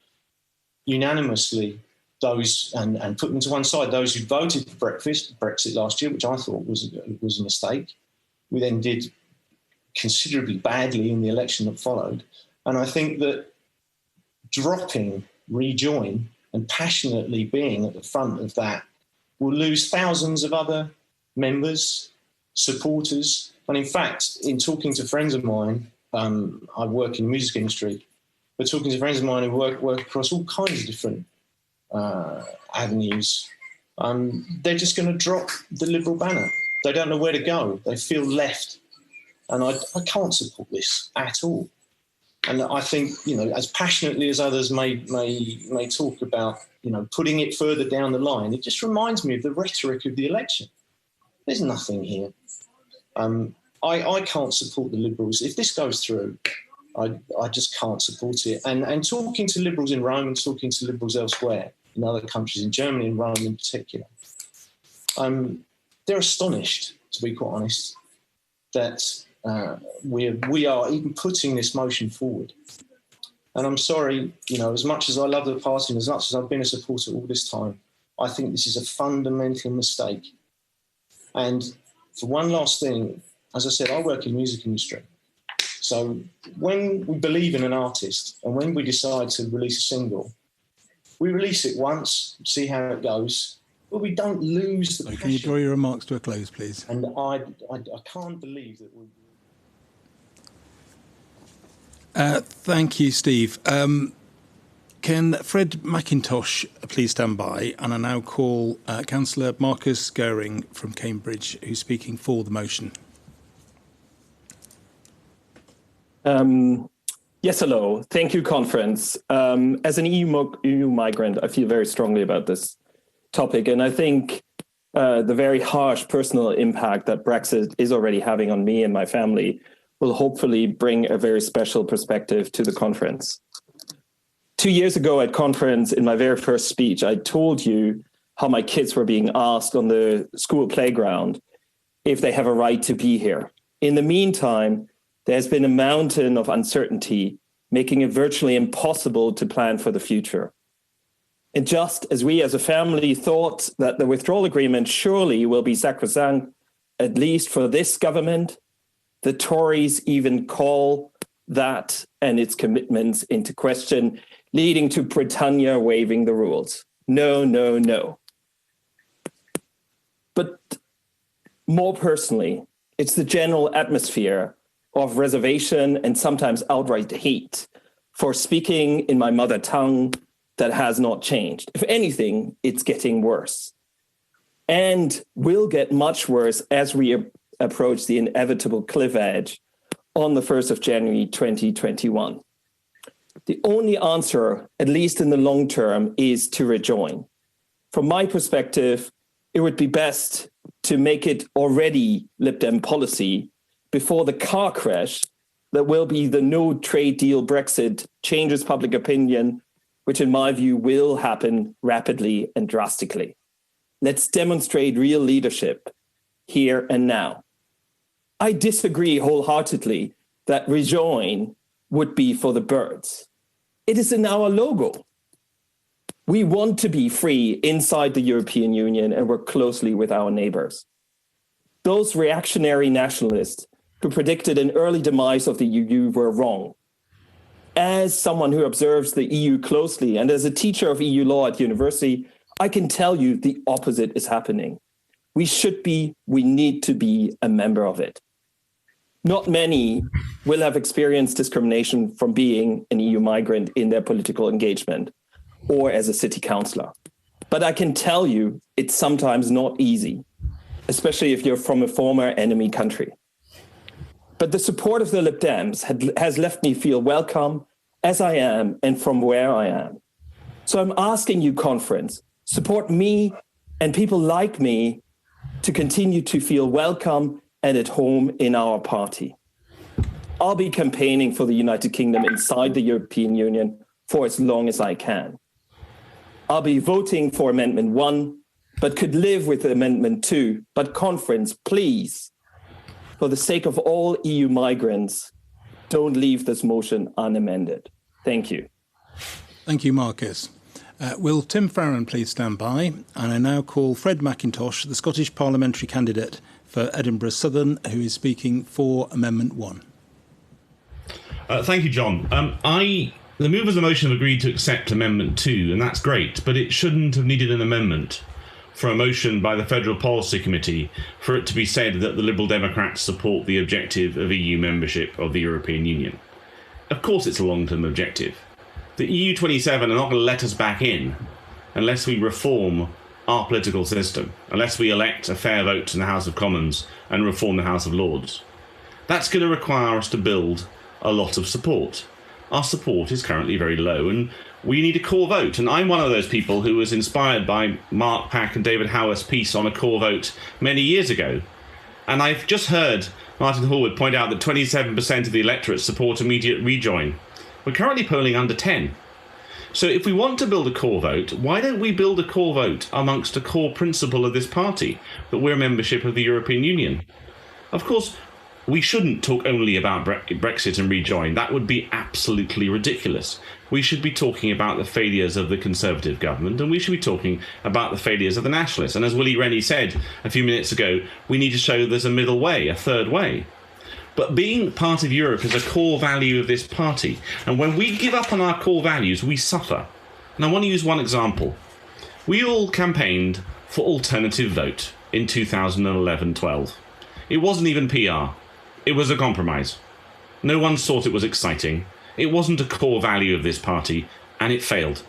[SPEAKER 12] unanimously those and put them to one side, those who voted for Brexit last year, which I thought was a mistake. We then did considerably badly in the election that followed. And I think that dropping rejoin and passionately being at the front of that will lose thousands of other members, supporters. And in fact, in talking to friends of mine, I work in the music industry, but talking to friends of mine who work across all kinds of different avenues, they're just going to drop the Liberal banner. They don't know where to go. They feel left. And I can't support this at all. And I think, as passionately as others may talk about, putting it further down the line, it just reminds me of the rhetoric of the election. There's nothing here. I can't support the Liberals. If this goes through, I just can't support it. And talking to Liberals in Rome and talking to Liberals elsewhere, in other countries, in Germany and Rome in particular, they're astonished, to be quite honest, that we are even putting this motion forward. And I'm sorry, as much as I love the party and as much as I've been a supporter all this time, I think this is a fundamental mistake. And for one last thing, as I said, I work in the music industry. So when we believe in an artist and when we decide to release a single, we release it once, see how it goes, but we don't lose the passion.
[SPEAKER 7] Can you draw your remarks to a close, please?
[SPEAKER 12] And I can't believe that we...
[SPEAKER 7] Thank you, Steve. Can Fred McIntosh please stand by? And I now call Councillor Marcus Gehring from Cambridge, who's speaking for the motion.
[SPEAKER 13] Yes, hello. Thank you, conference. As an EU migrant, I feel very strongly about this topic. And I think the very harsh personal impact that Brexit is already having on me and my family will hopefully bring a very special perspective to the conference. 2 years ago at conference, in my very first speech, I told you how my kids were being asked on the school playground if they have a right to be here. In the meantime, there's been a mountain of uncertainty, making it virtually impossible to plan for the future. And just as we as a family thought that the withdrawal agreement surely will be sacrosanct, at least for this government, the Tories even call that and its commitments into question, leading to Britannia waiving the rules. No, no, no. But more personally, it's the general atmosphere of reservation and sometimes outright hate for speaking in my mother tongue that has not changed. If anything, it's getting worse. And will get much worse as we approach the inevitable cliff edge on the 1st of January 2021. The only answer, at least in the long term, is to rejoin. From my perspective, it would be best to make it already Lib Dem policy before the car crash that will be the no trade deal Brexit changes public opinion, which in my view will happen rapidly and drastically. Let's demonstrate real leadership here and now. I disagree wholeheartedly that rejoin would be for the birds. It is in our logo. We want to be free inside the European Union and work closely with our neighbors. Those reactionary nationalists who predicted an early demise of the EU were wrong. As someone who observes the EU closely and as a teacher of EU law at university, I can tell you the opposite is happening. We need to be a member of it. Not many will have experienced discrimination from being an EU migrant in their political engagement or as a city councillor. But I can tell you it's sometimes not easy, especially if you're from a former enemy country. But the support of the Lib Dems has left me feel welcome as I am and from where I am. So I'm asking you, conference, support me and people like me to continue to feel welcome and at home in our party. I'll be campaigning for the United Kingdom inside the European Union for as long as I can. I'll be voting for Amendment 1, but could live with Amendment 2. But conference, please, for the sake of all EU migrants, don't leave this motion unamended. Thank you.
[SPEAKER 7] Thank you, Marcus. Will Tim Farron please stand by? And I now call Fred McIntosh, the Scottish parliamentary candidate for Edinburgh Southern, who is speaking for Amendment 1.
[SPEAKER 14] Thank you, John. The movers of the motion have agreed to accept Amendment 2, and that's great, but it shouldn't have needed an amendment for a motion by the Federal Policy Committee for it to be said that the Liberal Democrats support the objective of EU membership of the European Union. Of course it's a long-term objective. The EU27 are not going to let us back in unless we reform our political system, unless we elect a fair vote in the House of Commons and reform the House of Lords. That's going to require us to build a lot of support. Our support is currently very low, and we need a core vote. And I'm one of those people who was inspired by Mark Pack and David Howarth's piece on a core vote many years ago. And I've just heard Martin Hallwood point out that 27% of the electorate support immediate rejoin. We're currently polling under 10. So if we want to build a core vote, why don't we build a core vote amongst a core principle of this party, that we're membership of the European Union? Of course, we shouldn't talk only about Brexit and rejoin. That would be absolutely ridiculous. We should be talking about the failures of the Conservative government, and we should be talking about the failures of the Nationalists. And as Willie Rennie said a few minutes ago, we need to show there's a middle way, a third way. But being part of Europe is a core value of this party. And when we give up on our core values, we suffer. And I want to use one example. We all campaigned for alternative vote in 2011-12. It wasn't even PR. It was a compromise. No one thought it was exciting. It wasn't a core value of this party, and it failed.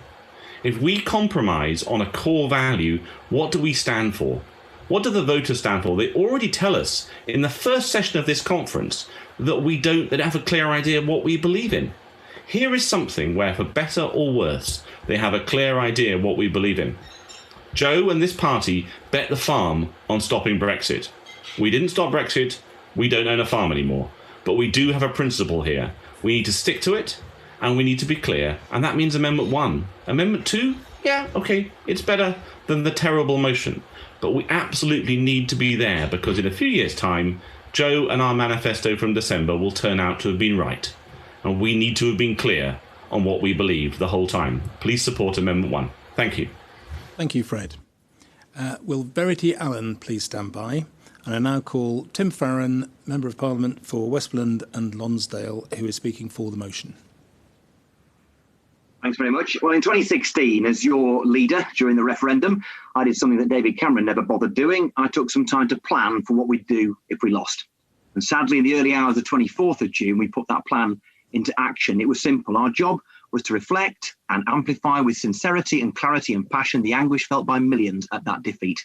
[SPEAKER 14] If we compromise on a core value, what do we stand for? What do the voters stand for? They already tell us in the first session of this conference that they don't have a clear idea of what we believe in. Here is something where, for better or worse, they have a clear idea of what we believe in. Joe and this party bet the farm on stopping Brexit. We didn't stop Brexit. We don't own a farm anymore. But we do have a principle here. We need to stick to it, and we need to be clear. And that means Amendment 1. Amendment 2, Yeah, okay, it's better than the terrible motion. But we absolutely need to be there because in a few years' time, Joe and our manifesto from December will turn out to have been right. And we need to have been clear on what we believe the whole time. Please support Amendment 1. Thank you.
[SPEAKER 7] Thank you, Fred. Will Verity Allen please stand by? And I now call Tim Farron, Member of Parliament for Westmoreland and Lonsdale, who is speaking for the motion.
[SPEAKER 15] Thanks very much. Well, in 2016, as your leader during the referendum, I did something that David Cameron never bothered doing. I took some time to plan for what we'd do if we lost. And sadly, in the early hours of 24th of June, we put that plan into action. It was simple. Our job was to reflect and amplify with sincerity and clarity and passion the anguish felt by millions at that defeat.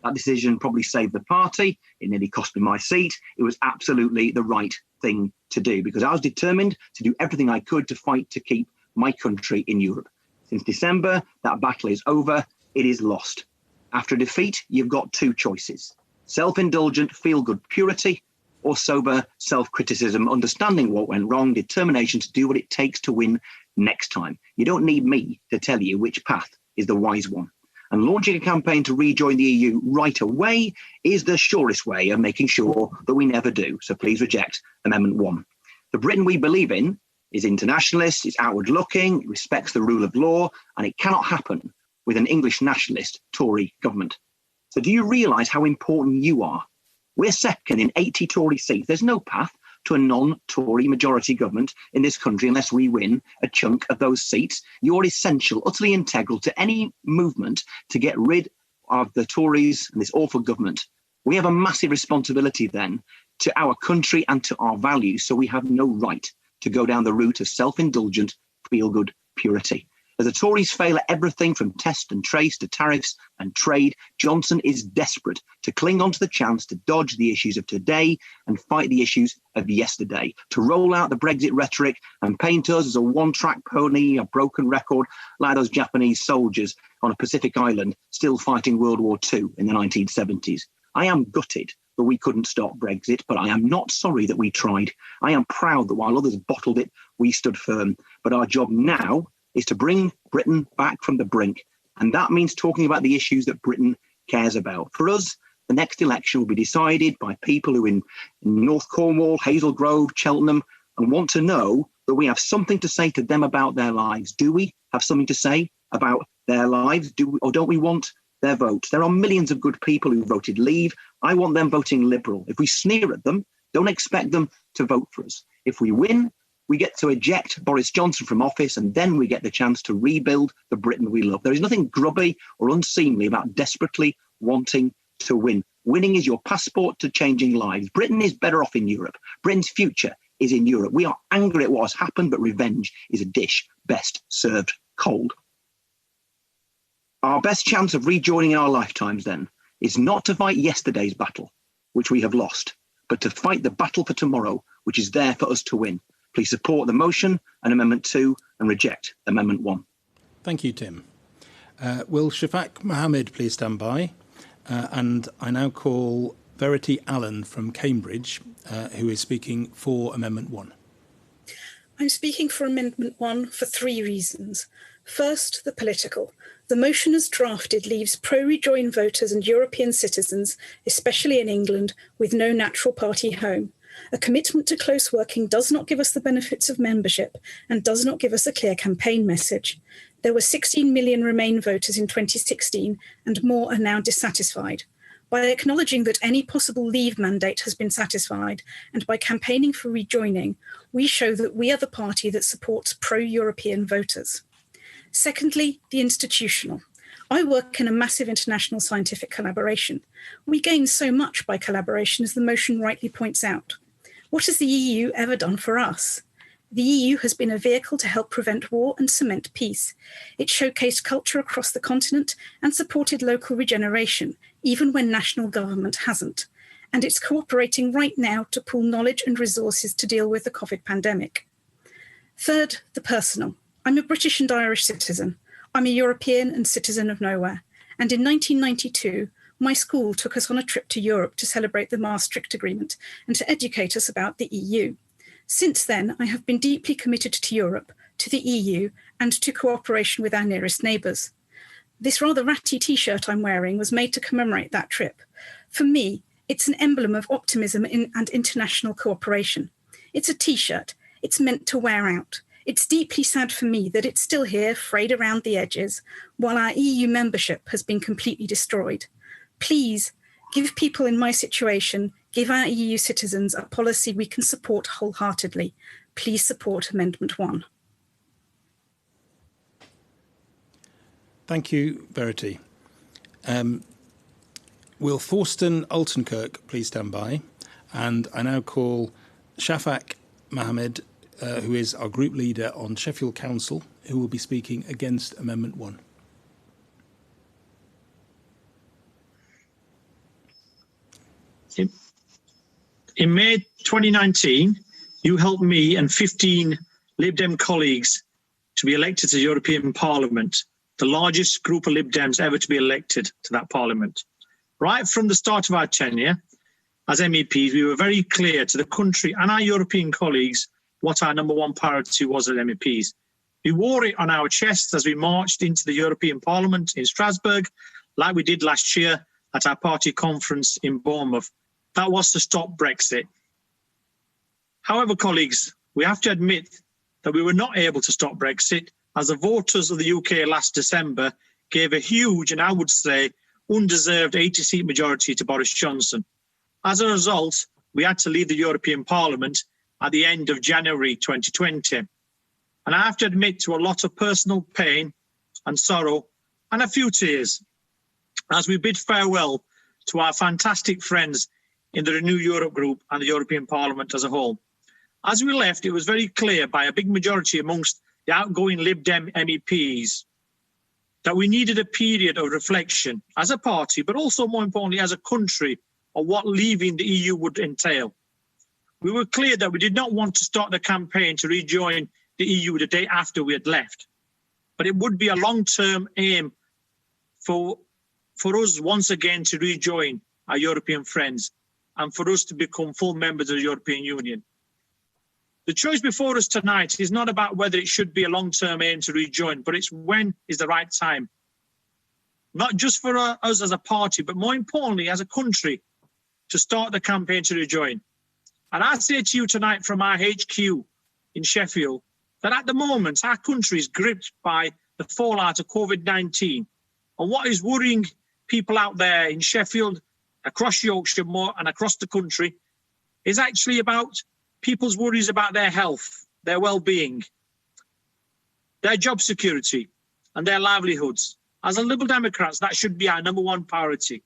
[SPEAKER 15] That decision probably saved the party. It nearly cost me my seat. It was absolutely the right thing to do because I was determined to do everything I could to fight to keep my country in Europe. Since December, that battle is over. It is lost. After defeat, you've got two choices: self-indulgent, feel-good purity, or sober self-criticism, understanding what went wrong, determination to do what it takes to win next time. You don't need me to tell you which path is the wise one. And launching a campaign to rejoin the EU right away is the surest way of making sure that we never do. So please reject Amendment 1. The Britain we believe in is internationalist, it's outward-looking, it respects the rule of law, and it cannot happen with an English nationalist Tory government. So do you realise how important you are? We're second in 80 Tory seats. There's no path to a non-Tory majority government in this country unless we win a chunk of those seats. You're essential, utterly integral to any movement to get rid of the Tories and this awful government. We have a massive responsibility then to our country and to our values, so we have no right to go down the route of self-indulgent, feel-good purity. As the Tories fail at everything from test and trace to tariffs and trade, Johnson is desperate to cling on to the chance to dodge the issues of today and fight the issues of yesterday, to roll out the Brexit rhetoric and paint us as a one-track pony, a broken record, like those Japanese soldiers on a Pacific island still fighting World War II in the 1970s. I am gutted that we couldn't stop Brexit, but I am not sorry that we tried. I am proud that while others bottled it, we stood firm. But our job now is to bring Britain back from the brink. And that means talking about the issues that Britain cares about. For us, the next election will be decided by people who in North Cornwall, Hazel Grove, Cheltenham, and want to know that we have something to say to them about their lives. Do we have something to say about their lives? Or don't we want their votes? There are millions of good people who voted Leave. I want them voting Liberal. If we sneer at them, don't expect them to vote for us. If we win, we get to eject Boris Johnson from office, and then we get the chance to rebuild the Britain we love. There is nothing grubby or unseemly about desperately wanting to win. Winning is your passport to changing lives. Britain is better off in Europe. Britain's future is in Europe. We are angry at what has happened, but revenge is a dish best served cold. Our best chance of rejoining in our lifetimes, then, is not to fight yesterday's battle, which we have lost, but to fight the battle for tomorrow, which is there for us to win. Please support the motion and Amendment 2 and reject Amendment 1.
[SPEAKER 7] Thank you, Tim. Will Shafaq Mohammed please stand by? And I now call Verity Allen from Cambridge, who is speaking for Amendment 1.
[SPEAKER 16] I'm speaking for Amendment 1 for 3 reasons. First, the political. The motion as drafted leaves pro-rejoin voters and European citizens, especially in England, with no natural party home. A commitment to close working does not give us the benefits of membership and does not give us a clear campaign message. There were 16 million Remain voters in 2016 and more are now dissatisfied. By acknowledging that any possible Leave mandate has been satisfied and by campaigning for rejoining, we show that we are the party that supports pro-European voters. Secondly, the institutional. I work in a massive international scientific collaboration. We gain so much by collaboration, as the motion rightly points out. What has the EU ever done for us? The EU has been a vehicle to help prevent war and cement peace. It showcased culture across the continent and supported local regeneration, even when national government hasn't. And it's cooperating right now to pool knowledge and resources to deal with the COVID pandemic. Third, the personal. I'm a British and Irish citizen. I'm a European and citizen of nowhere. And in 1992, my school took us on a trip to Europe to celebrate the Maastricht Agreement and to educate us about the EU. Since then, I have been deeply committed to Europe, to the EU, and to cooperation with our nearest neighbours. This rather ratty t-shirt I'm wearing was made to commemorate that trip. For me, it's an emblem of optimism and international cooperation. It's a t-shirt. It's meant to wear out. It's deeply sad for me that it's still here, frayed around the edges, while our EU membership has been completely destroyed. Please, give people in my situation, give our EU citizens a policy we can support wholeheartedly. Please support Amendment 1.
[SPEAKER 7] Thank you, Verity. Will Thorsten Altenkirk please stand by? And I now call Shafak Mohammed, who is our group leader on Sheffield Council, who will be speaking against Amendment 1.
[SPEAKER 17] In May 2019, you helped me and 15 Lib Dem colleagues to be elected to the European Parliament, the largest group of Lib Dems ever to be elected to that Parliament. Right from the start of our tenure as MEPs, we were very clear to the country and our European colleagues what our number one priority was as MEPs. We wore it on our chests as we marched into the European Parliament in Strasbourg, like we did last year at our party conference in Bournemouth. That was to stop Brexit. However, colleagues, we have to admit that we were not able to stop Brexit, as the voters of the UK last December gave a huge, and I would say, undeserved 80-seat majority to Boris Johnson. As a result, we had to leave the European Parliament at the end of January 2020. And I have to admit to a lot of personal pain and sorrow and a few tears as we bid farewell to our fantastic friends in the Renew Europe group and the European Parliament as a whole. As we left, it was very clear by a big majority amongst the outgoing Lib Dem MEPs that we needed a period of reflection as a party, but also more importantly as a country, of what leaving the EU would entail. We were clear that we did not want to start the campaign to rejoin the EU the day after we had left, but it would be a long-term aim for us once again to rejoin our European friends and for us to become full members of the European Union. The choice before us tonight is not about whether it should be a long-term aim to rejoin, but it's when is the right time. Not just for us as a party, but more importantly as a country to start the campaign to rejoin. And I say to you tonight from our HQ in Sheffield that at the moment our country is gripped by the fallout of COVID-19. And what is worrying people out there in Sheffield, across Yorkshire and across the country is actually about people's worries about their health, their well-being, their job security and their livelihoods. As a Liberal Democrats, that should be our number one priority.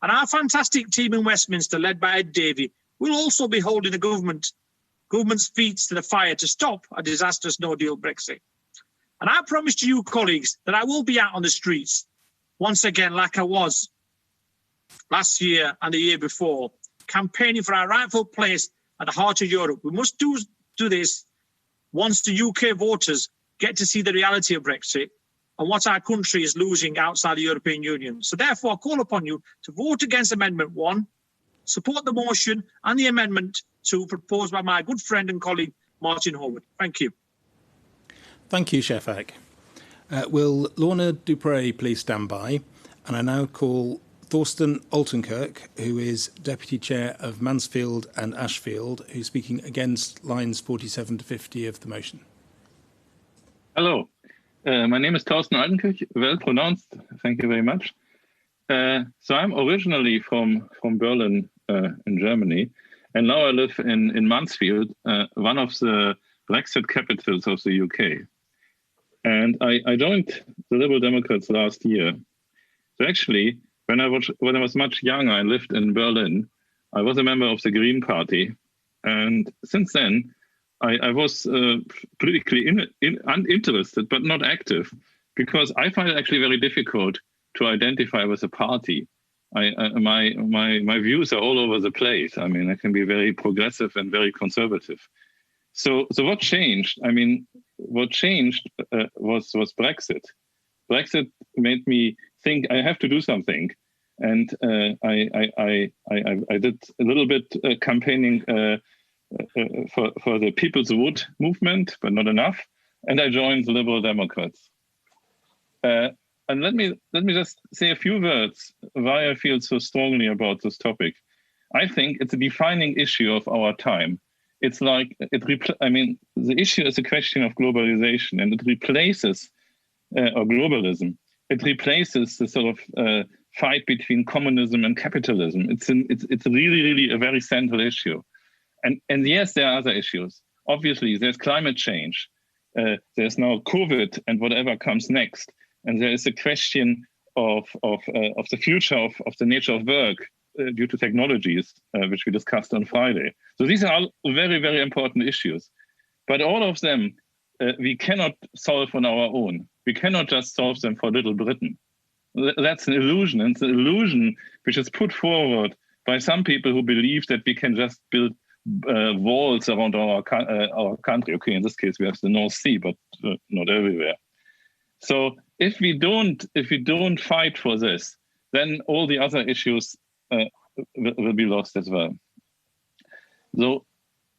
[SPEAKER 17] And our fantastic team in Westminster, led by Ed Davey, will also be holding the government's feet to the fire to stop a disastrous no-deal Brexit. And I promise to you, colleagues, that I will be out on the streets once again like I was last year and the year before, campaigning for our rightful place at the heart of Europe. We must do this once the UK voters get to see the reality of Brexit and what our country is losing outside the European Union. So therefore, I call upon you to vote against Amendment 1, support the motion and the Amendment 2 proposed by my good friend and colleague, Martin Howard. Thank you.
[SPEAKER 7] Thank you, Shefak. Will Lorna Dupre please stand by? And I now call Thorsten Altenkirk, who is Deputy Chair of Mansfield and Ashfield, who's speaking against lines 47 to 50 of the motion.
[SPEAKER 18] Hello, my name is Thorsten Altenkirk, well pronounced, thank you very much. So I'm originally from Berlin in Germany, and now I live in Mansfield, one of the Brexit capitals of the UK. And I joined the Liberal Democrats last year. So actually, when I was much younger, I lived in Berlin. I was a member of the Green Party. And since then, I was politically uninterested, but not active, because I find it actually very difficult to identify with a party. My views are all over the place. I mean, I can be very progressive and very conservative. So what changed? I mean, what changed was Brexit. Brexit made me think I have to do something, and I did a little bit campaigning for the People's Vote movement, but not enough, and I joined the Liberal Democrats. and let me just say a few words why I feel so strongly about this topic. I think it's a defining issue of our time. It's like the issue is a question of globalization, and it replaces or globalism. It replaces the sort of fight between communism and capitalism. It's really a very central issue. And yes, there are other issues. Obviously, there's climate change. There's now COVID and whatever comes next. And there is a question of the future of the nature of work due to technologies, which we discussed on Friday. So these are all very important issues. But all of them, we cannot solve on our own. We cannot just solve them for Little Britain. That's an illusion. And it's an illusion which is put forward by some people who believe that we can just build walls around our country. Okay, in this case, we have the North Sea, but not everywhere. So if we don't fight for this, then all the other issues will be lost as well. So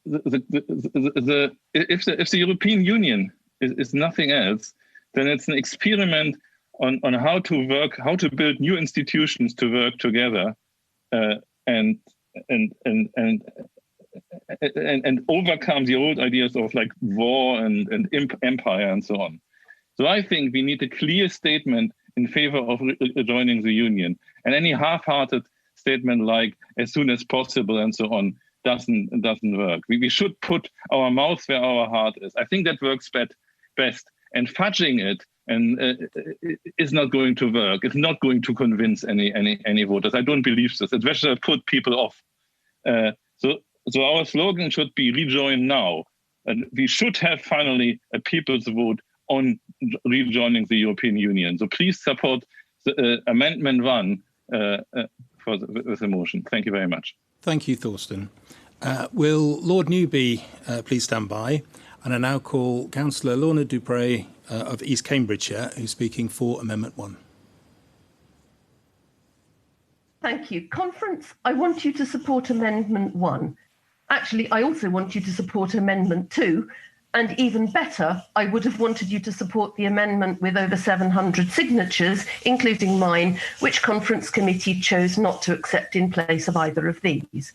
[SPEAKER 18] if the European Union is nothing else, then it's an experiment on how to build new institutions to work together and overcome the old ideas of like war and empire and so on. So I think we need a clear statement in favor of joining the Union, and any half-hearted statement like as soon as possible and so on doesn't work. We should put our mouth where our heart is. I think that works best. And fudging it is not going to work. It's not going to convince any voters. I don't believe this. It will put people off. So our slogan should be rejoin now. And we should have finally a people's vote on rejoining the European Union. So please support the, Amendment 1 with the motion. Thank you very much.
[SPEAKER 7] Thank you, Thorsten. Will Lord Newby please stand by? And I now call Councillor Lorna Dupre of East Cambridgeshire, who's speaking for Amendment 1.
[SPEAKER 19] Thank you. Conference, I want you to support Amendment 1. Actually, I also want you to support Amendment 2. And even better, I would have wanted you to support the amendment with over 700 signatures, including mine, which Conference Committee chose not to accept in place of either of these.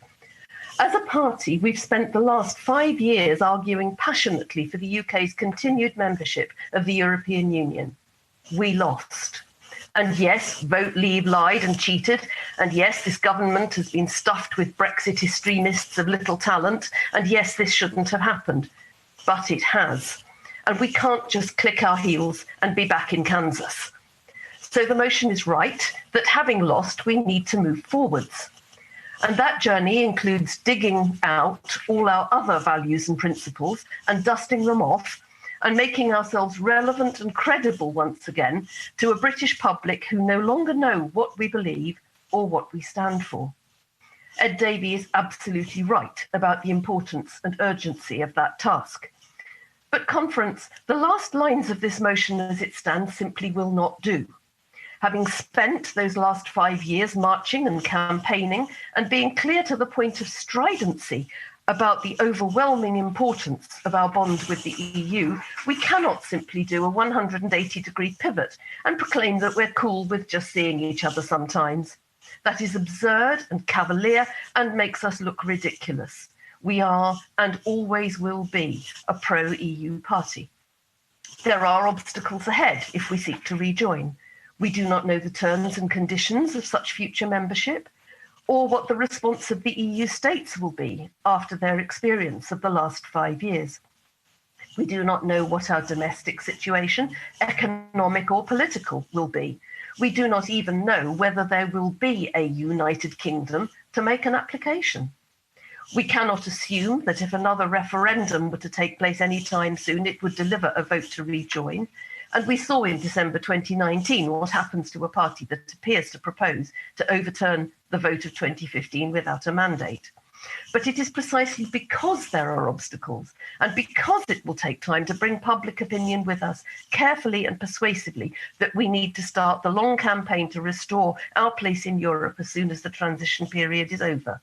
[SPEAKER 19] As a party, we've spent the last 5 years arguing passionately for the UK's continued membership of the European Union. We lost. And yes, Vote Leave lied and cheated. And yes, this government has been stuffed with Brexit extremists of little talent. And yes, this shouldn't have happened. But it has. And we can't just click our heels and be back in Kansas. So the motion is right that having lost, we need to move forwards. And that journey includes digging out all our other values and principles and dusting them off and making ourselves relevant and credible once again to a British public who no longer know what we believe or what we stand for. Ed Davey is absolutely right about the importance and urgency of that task. But Conference, the last lines of this motion as it stands simply will not do. Having spent those last 5 years marching and campaigning and being clear to the point of stridency about the overwhelming importance of our bond with the EU, we cannot simply do a 180-degree pivot and proclaim that we're cool with just seeing each other sometimes. That is absurd and cavalier and makes us look ridiculous. We are and always will be a pro-EU party. There are obstacles ahead if we seek to rejoin. We do not know the terms and conditions of such future membership or what the response of the EU states will be after their experience of the last 5 years. We do not know what our domestic situation, economic or political, will be. We do not even know whether there will be a United Kingdom to make an application. We cannot assume that if another referendum were to take place anytime soon, it would deliver a vote to rejoin. And we saw in December 2019 what happens to a party that appears to propose to overturn the vote of 2015 without a mandate. But it is precisely because there are obstacles and because it will take time to bring public opinion with us carefully and persuasively that we need to start the long campaign to restore our place in Europe as soon as the transition period is over.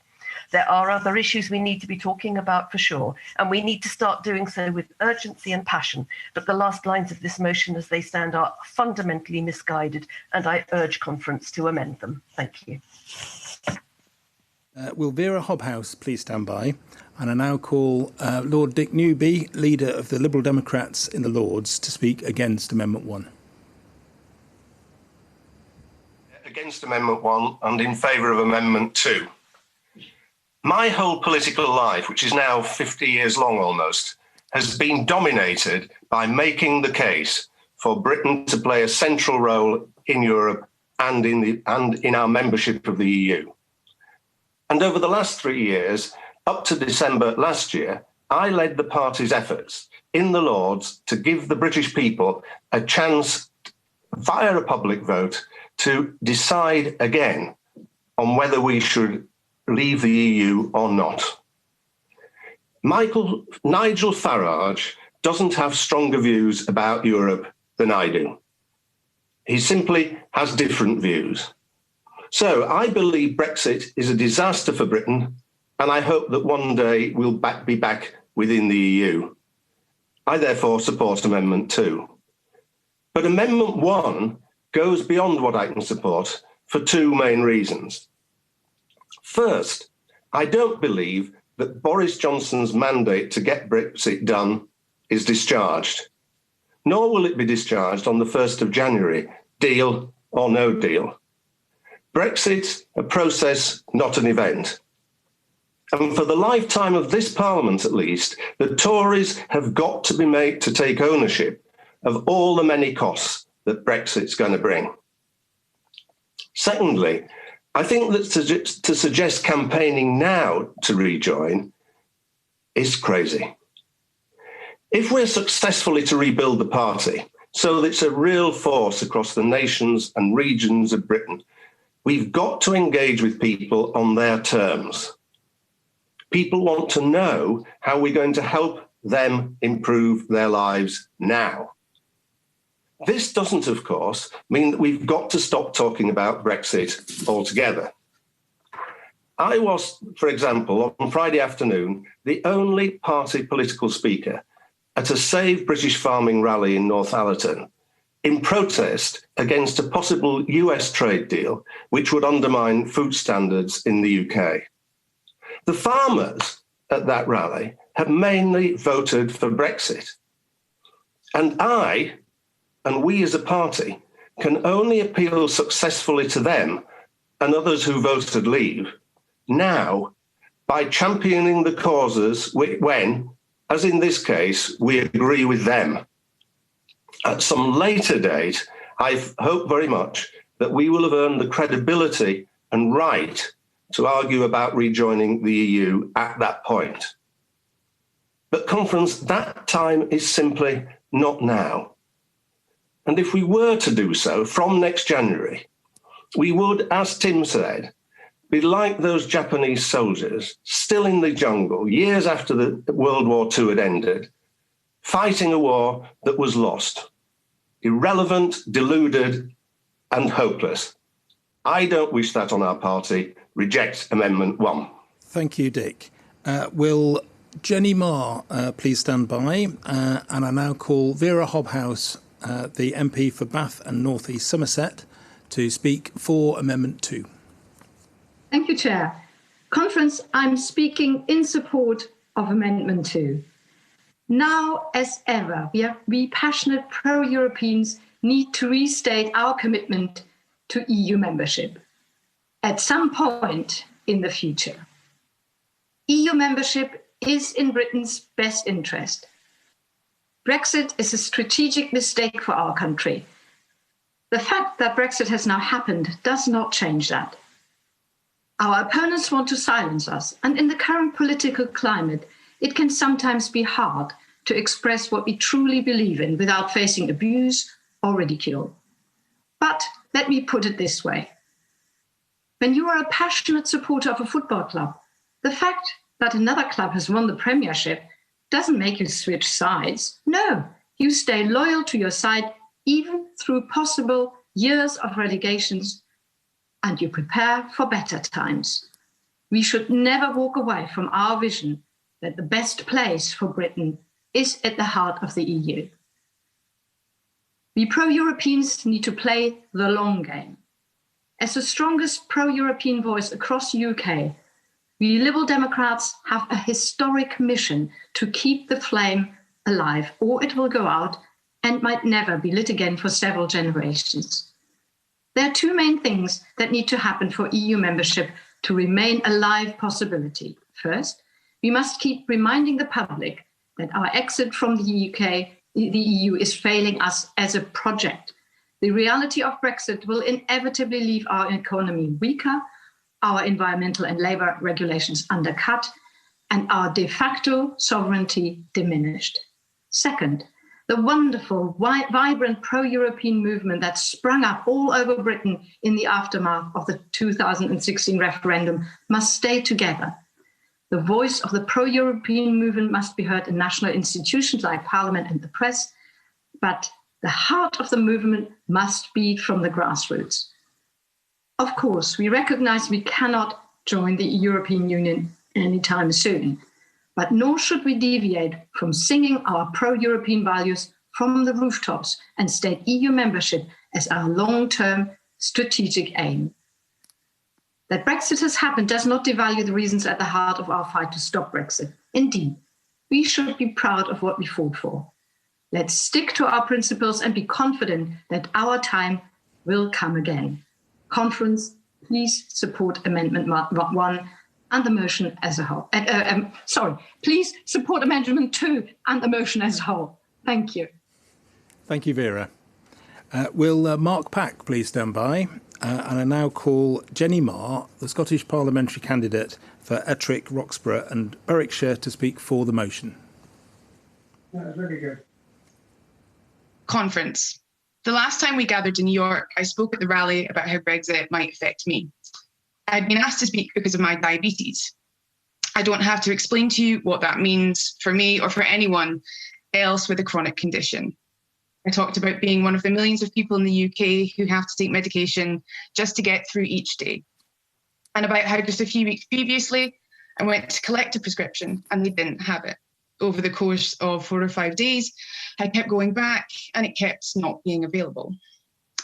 [SPEAKER 19] There are other issues we need to be talking about for sure, and we need to start doing so with urgency and passion. But the last lines of this motion as they stand are fundamentally misguided, and I urge conference to amend them. Thank you.
[SPEAKER 7] Will Vera Hobhouse please stand by? And I now call Lord Dick Newby, leader of the Liberal Democrats in the Lords, to speak against Amendment 1.
[SPEAKER 20] Against Amendment 1 and in favour of Amendment 2. My whole political life, which is now 50 years long almost, has been dominated by making the case for Britain to play a central role in Europe and in our membership of the EU. And over the last 3 years, up to December last year, I led the party's efforts in the Lords to give the British people a chance via a public vote to decide again on whether we should leave the EU or not. Nigel Farage doesn't have stronger views about Europe than I do. He simply has different views. So I believe Brexit is a disaster for Britain, and I hope that one day we'll be back within the EU. I therefore support Amendment 2. But Amendment 1 goes beyond what I can support for two main reasons. First, I don't believe that Boris Johnson's mandate to get Brexit done is discharged, nor will it be discharged on the 1st of January, deal or no deal. Brexit, a process, not an event. And for the lifetime of this Parliament, at least, the Tories have got to be made to take ownership of all the many costs that Brexit's going to bring. Secondly, I think that to suggest campaigning now to rejoin is crazy. If we're successfully to rebuild the party so that it's a real force across the nations and regions of Britain, we've got to engage with people on their terms. People want to know how we're going to help them improve their lives now. This doesn't, of course, mean that we've got to stop talking about Brexit altogether. I was, for example, on Friday afternoon, the only party political speaker at a Save British Farming rally in Northallerton in protest against a possible US trade deal which would undermine food standards in the UK. The farmers at that rally have mainly voted for Brexit. And I, and we as a party, can only appeal successfully to them and others who voted leave now by championing the causes when, as in this case, we agree with them. At some later date, I hope very much that we will have earned the credibility and right to argue about rejoining the EU at that point. But conference, that time is simply not now. And if we were to do so from next January, we would, as Tim said, be like those Japanese soldiers still in the jungle years after the World War II had ended, fighting a war that was lost, irrelevant, deluded, and hopeless. I don't wish that on our party. Reject Amendment 1.
[SPEAKER 7] Thank you, Dick. Will Jenny Marr please stand by? And I now call Vera Hobhouse, the MP for Bath and North East Somerset, to speak for Amendment 2.
[SPEAKER 21] Thank you, Chair. Conference, I'm speaking in support of Amendment 2. Now, as ever, we passionate pro-Europeans need to restate our commitment to EU membership at some point in the future. EU membership is in Britain's best interest. Brexit is a strategic mistake for our country. The fact that Brexit has now happened does not change that. Our opponents want to silence us, and in the current political climate, it can sometimes be hard to express what we truly believe in without facing abuse or ridicule. But let me put it this way. When you are a passionate supporter of a football club, the fact that another club has won the Premiership doesn't make you switch sides. No, you stay loyal to your side even through possible years of relegations, and you prepare for better times. We should never walk away from our vision that the best place for Britain is at the heart of the EU. We pro-Europeans need to play the long game. As the strongest pro-European voice across the UK, we Liberal Democrats have a historic mission to keep the flame alive, or it will go out and might never be lit again for several generations. There are two main things that need to happen for EU membership to remain a live possibility. First, we must keep reminding the public that our exit from the EU is failing us as a project. The reality of Brexit will inevitably leave our economy weaker, our environmental and labour regulations undercut, and our de facto sovereignty diminished. Second, the wonderful, vibrant pro-European movement that sprung up all over Britain in the aftermath of the 2016 referendum must stay together. The voice of the pro-European movement must be heard in national institutions like Parliament and the press, but the heart of the movement must be from the grassroots. Of course, we recognise we cannot join the European Union anytime soon, but nor should we deviate from singing our pro-European values from the rooftops and state EU membership as our long-term strategic aim. That Brexit has happened does not devalue the reasons at the heart of our fight to stop Brexit. Indeed, we should be proud of what we fought for. Let's stick to our principles and be confident that our time will come again. Conference, please support Amendment 1 and the motion as a whole. Please support Amendment 2 and the motion as a whole. Thank you.
[SPEAKER 7] Thank you, Vera. Will Mark Pack please stand by? And I now call Jenny Marr, the Scottish parliamentary candidate for Ettrick, Roxburgh and Berwickshire, to speak for the motion.
[SPEAKER 3] That's very good.
[SPEAKER 22] Conference. The last time we gathered in New York, I spoke at the rally about how Brexit might affect me. I'd been asked to speak because of my diabetes. I don't have to explain to you what that means for me or for anyone else with a chronic condition. I talked about being one of the millions of people in the UK who have to take medication just to get through each day. And about how just a few weeks previously, I went to collect a prescription and they didn't have it. Over the course of 4 or 5 days, I kept going back and it kept not being available.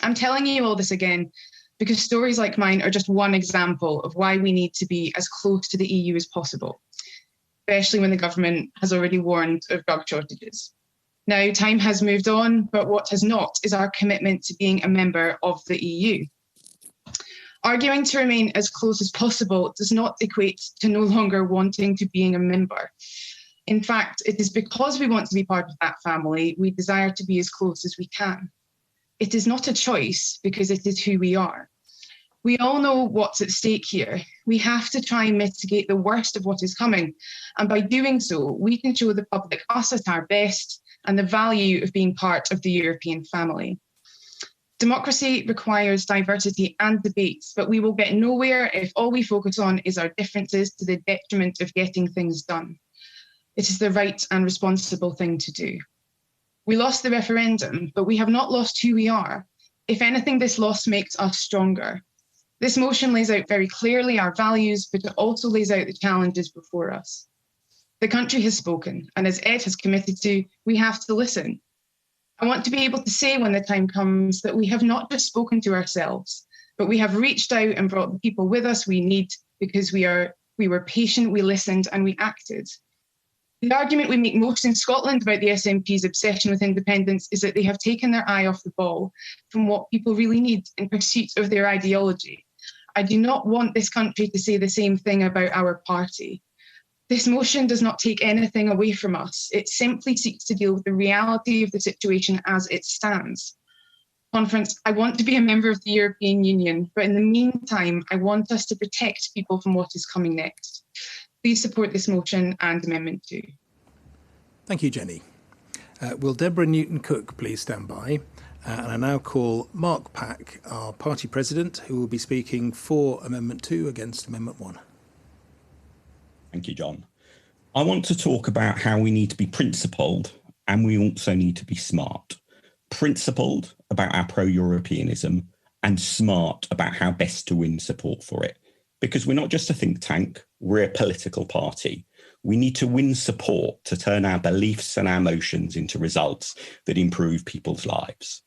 [SPEAKER 22] I'm telling you all this again because stories like mine are just one example of why we need to be as close to the EU as possible, especially when the government has already warned of drug shortages. Now, time has moved on, but what has not is our commitment to being a member of the EU. Arguing to remain as close as possible does not equate to no longer wanting to being a member. In fact, it is because we want to be part of that family, we desire to be as close as we can. It is not a choice because it is who we are. We all know what's at stake here. We have to try and mitigate the worst of what is coming. And by doing so, we can show the public us at our best and the value of being part of the European family. Democracy requires diversity and debates, but we will get nowhere if all we focus on is our differences to the detriment of getting things done. It is the right and responsible thing to do. We lost the referendum, but we have not lost who we are. If anything, this loss makes us stronger. This motion lays out very clearly our values, but it also lays out the challenges before us. The country has spoken, and as Ed has committed to, we have to listen. I want to be able to say when the time comes that we have not just spoken to ourselves, but we have reached out and brought the people with us we need because we were patient, we listened, and we acted. The argument we make most in Scotland about the SNP's obsession with independence is that they have taken their eye off the ball from what people really need in pursuit of their ideology. I do not want this country to say the same thing about our party. This motion does not take anything away from us. It simply seeks to deal with the reality of the situation as it stands. Conference, I want to be a member of the European Union, but in the meantime, I want us to protect people from what is coming next. Please support this motion and Amendment 2.
[SPEAKER 7] Thank you, Jenny. Will Deborah Newton-Cook please stand by? And I now call Mark Pack, our party president, who will be speaking for Amendment 2 against Amendment 1.
[SPEAKER 23] Thank you, John. I want to talk about how we need to be principled and we also need to be smart. Principled about our pro-Europeanism and smart about how best to win support for it. because we're not just a think tank, we're a political party. We need to win support to turn our beliefs and our motions into results that improve people's lives.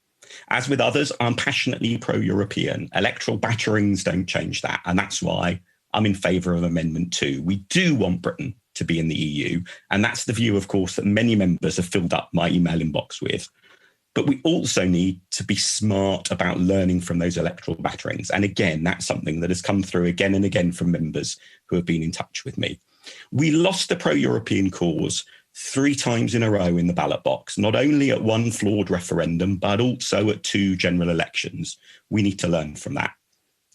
[SPEAKER 23] As with others, I'm passionately pro-European. Electoral batterings don't change that, and that's why I'm in favour of Amendment 2. We do want Britain to be in the EU, and that's the view, of course, that many members have filled up my email inbox with. But we also need to be smart about learning from those electoral batterings. And again, that's something that has come through again and again from members who have been in touch with me. We lost the pro-European cause 3 times in a row in the ballot box, not only at one flawed referendum, but also at 2 general elections. We need to learn from that.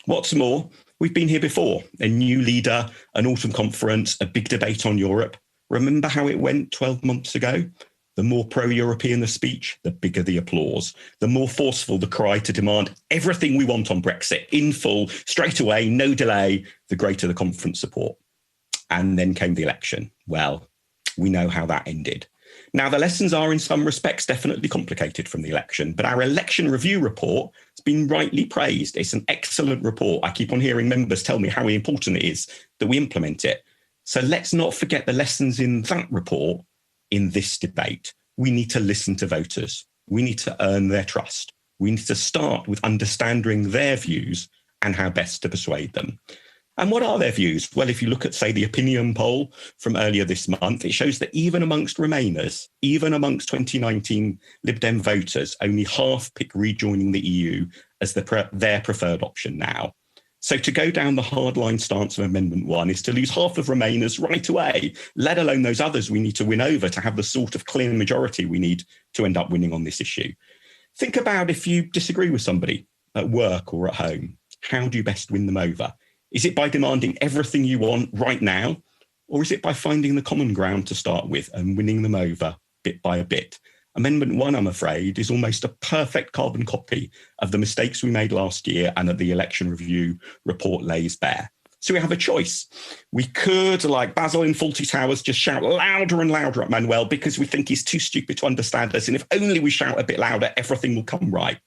[SPEAKER 23] What's more, we've been here before, a new leader, an autumn conference, a big debate on Europe. Remember how it went 12 months ago? The more pro-European the speech, the bigger the applause. The more forceful the cry to demand everything we want on Brexit in full, straight away, no delay, the greater the conference support. And then came the election. Well, we know how that ended. Now, the lessons are in some respects definitely complicated from the election, but our election review report has been rightly praised. It's an excellent report. I keep on hearing members tell me how important it is that we implement it. So let's not forget the lessons in that report in this debate. We need to listen to voters. We need to earn their trust. We need to start with understanding their views and how best to persuade them. And what are their views? Well, if you look at, say, the opinion poll from earlier this month, it shows that even amongst Remainers, even amongst 2019 Lib Dem voters, only half pick rejoining the EU as their preferred option now. So to go down the hardline stance of Amendment 1 is to lose half of Remainers right away, let alone those others we need to win over to have the sort of clear majority we need to end up winning on this issue. Think about if you disagree with somebody at work or at home. How do you best win them over? Is it by demanding everything you want right now? Or is it by finding the common ground to start with and winning them over bit by bit? Amendment 1, I'm afraid, is almost a perfect carbon copy of the mistakes we made last year and that the election review report lays bare. So we have a choice. We could, like Basil in Fawlty Towers, just shout louder and louder at Manuel because we think he's too stupid to understand us. And if only we shout a bit louder, everything will come right.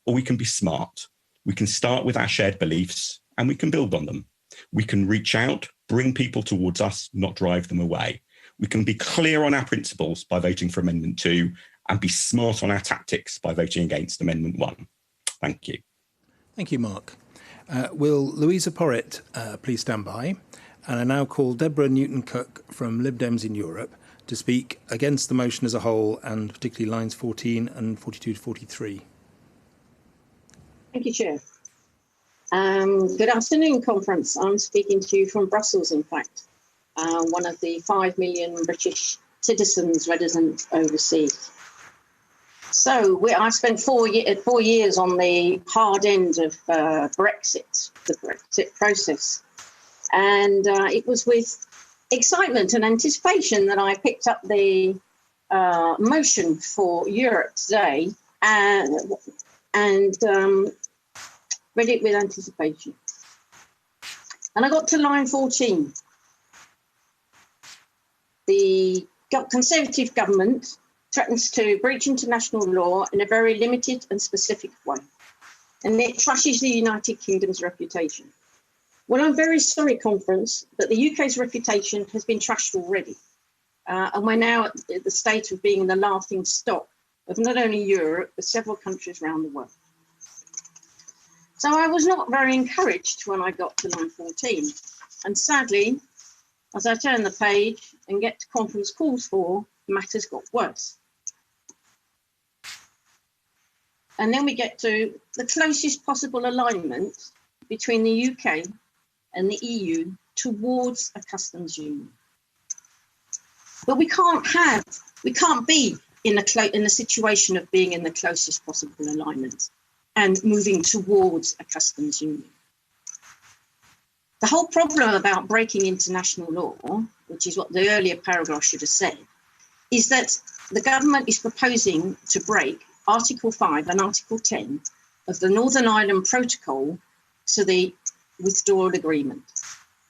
[SPEAKER 23] Or we can be smart. We can start with our shared beliefs and we can build on them. We can reach out, bring people towards us, not drive them away. We can be clear on our principles by voting for Amendment 2 and be smart on our tactics by voting against Amendment 1. Thank you.
[SPEAKER 7] Thank you, Mark. Will Louisa Porritt please stand by? And I now call Deborah Newton-Cook from Lib Dems in Europe to speak against the motion as a whole and particularly lines 14 and 42 to 43.
[SPEAKER 2] Thank you, Chair. Good afternoon, Conference. I'm speaking to you from Brussels, in fact, one of the 5 million British citizens resident overseas. So I've spent 4 years on the hard end of Brexit, the Brexit process. And it was with excitement and anticipation that I picked up the motion for Europe today and read it with anticipation. And I got to line 14. The Conservative government threatens to breach international law in a very limited and specific way, and it trashes the United Kingdom's reputation. Well, I'm very sorry, Conference, that the UK's reputation has been trashed already, and we're now at the state of being the laughing stock of not only Europe, but several countries around the world. So I was not very encouraged when I got to line 14, and sadly, as I turn the page and get to conference calls for, matters got worse. And then we get to the closest possible alignment between the UK and the EU towards a customs union. But we can't be in a situation of being in the closest possible alignment and moving towards a customs union. The whole problem about breaking international law, which is what the earlier paragraph should have said, is that the government is proposing to break Article 5 and Article 10 of the Northern Ireland Protocol to the withdrawal agreement.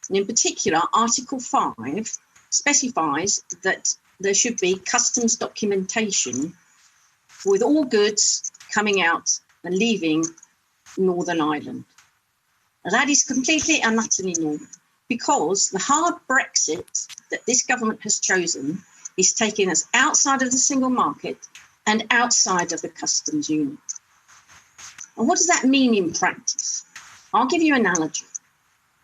[SPEAKER 2] And in particular, Article 5 specifies that there should be customs documentation with all goods coming out and leaving Northern Ireland. That is completely and utterly normal, because the hard Brexit that this government has chosen is taking us outside of the single market and outside of the customs union. And what does that mean in practice? I'll give you an analogy.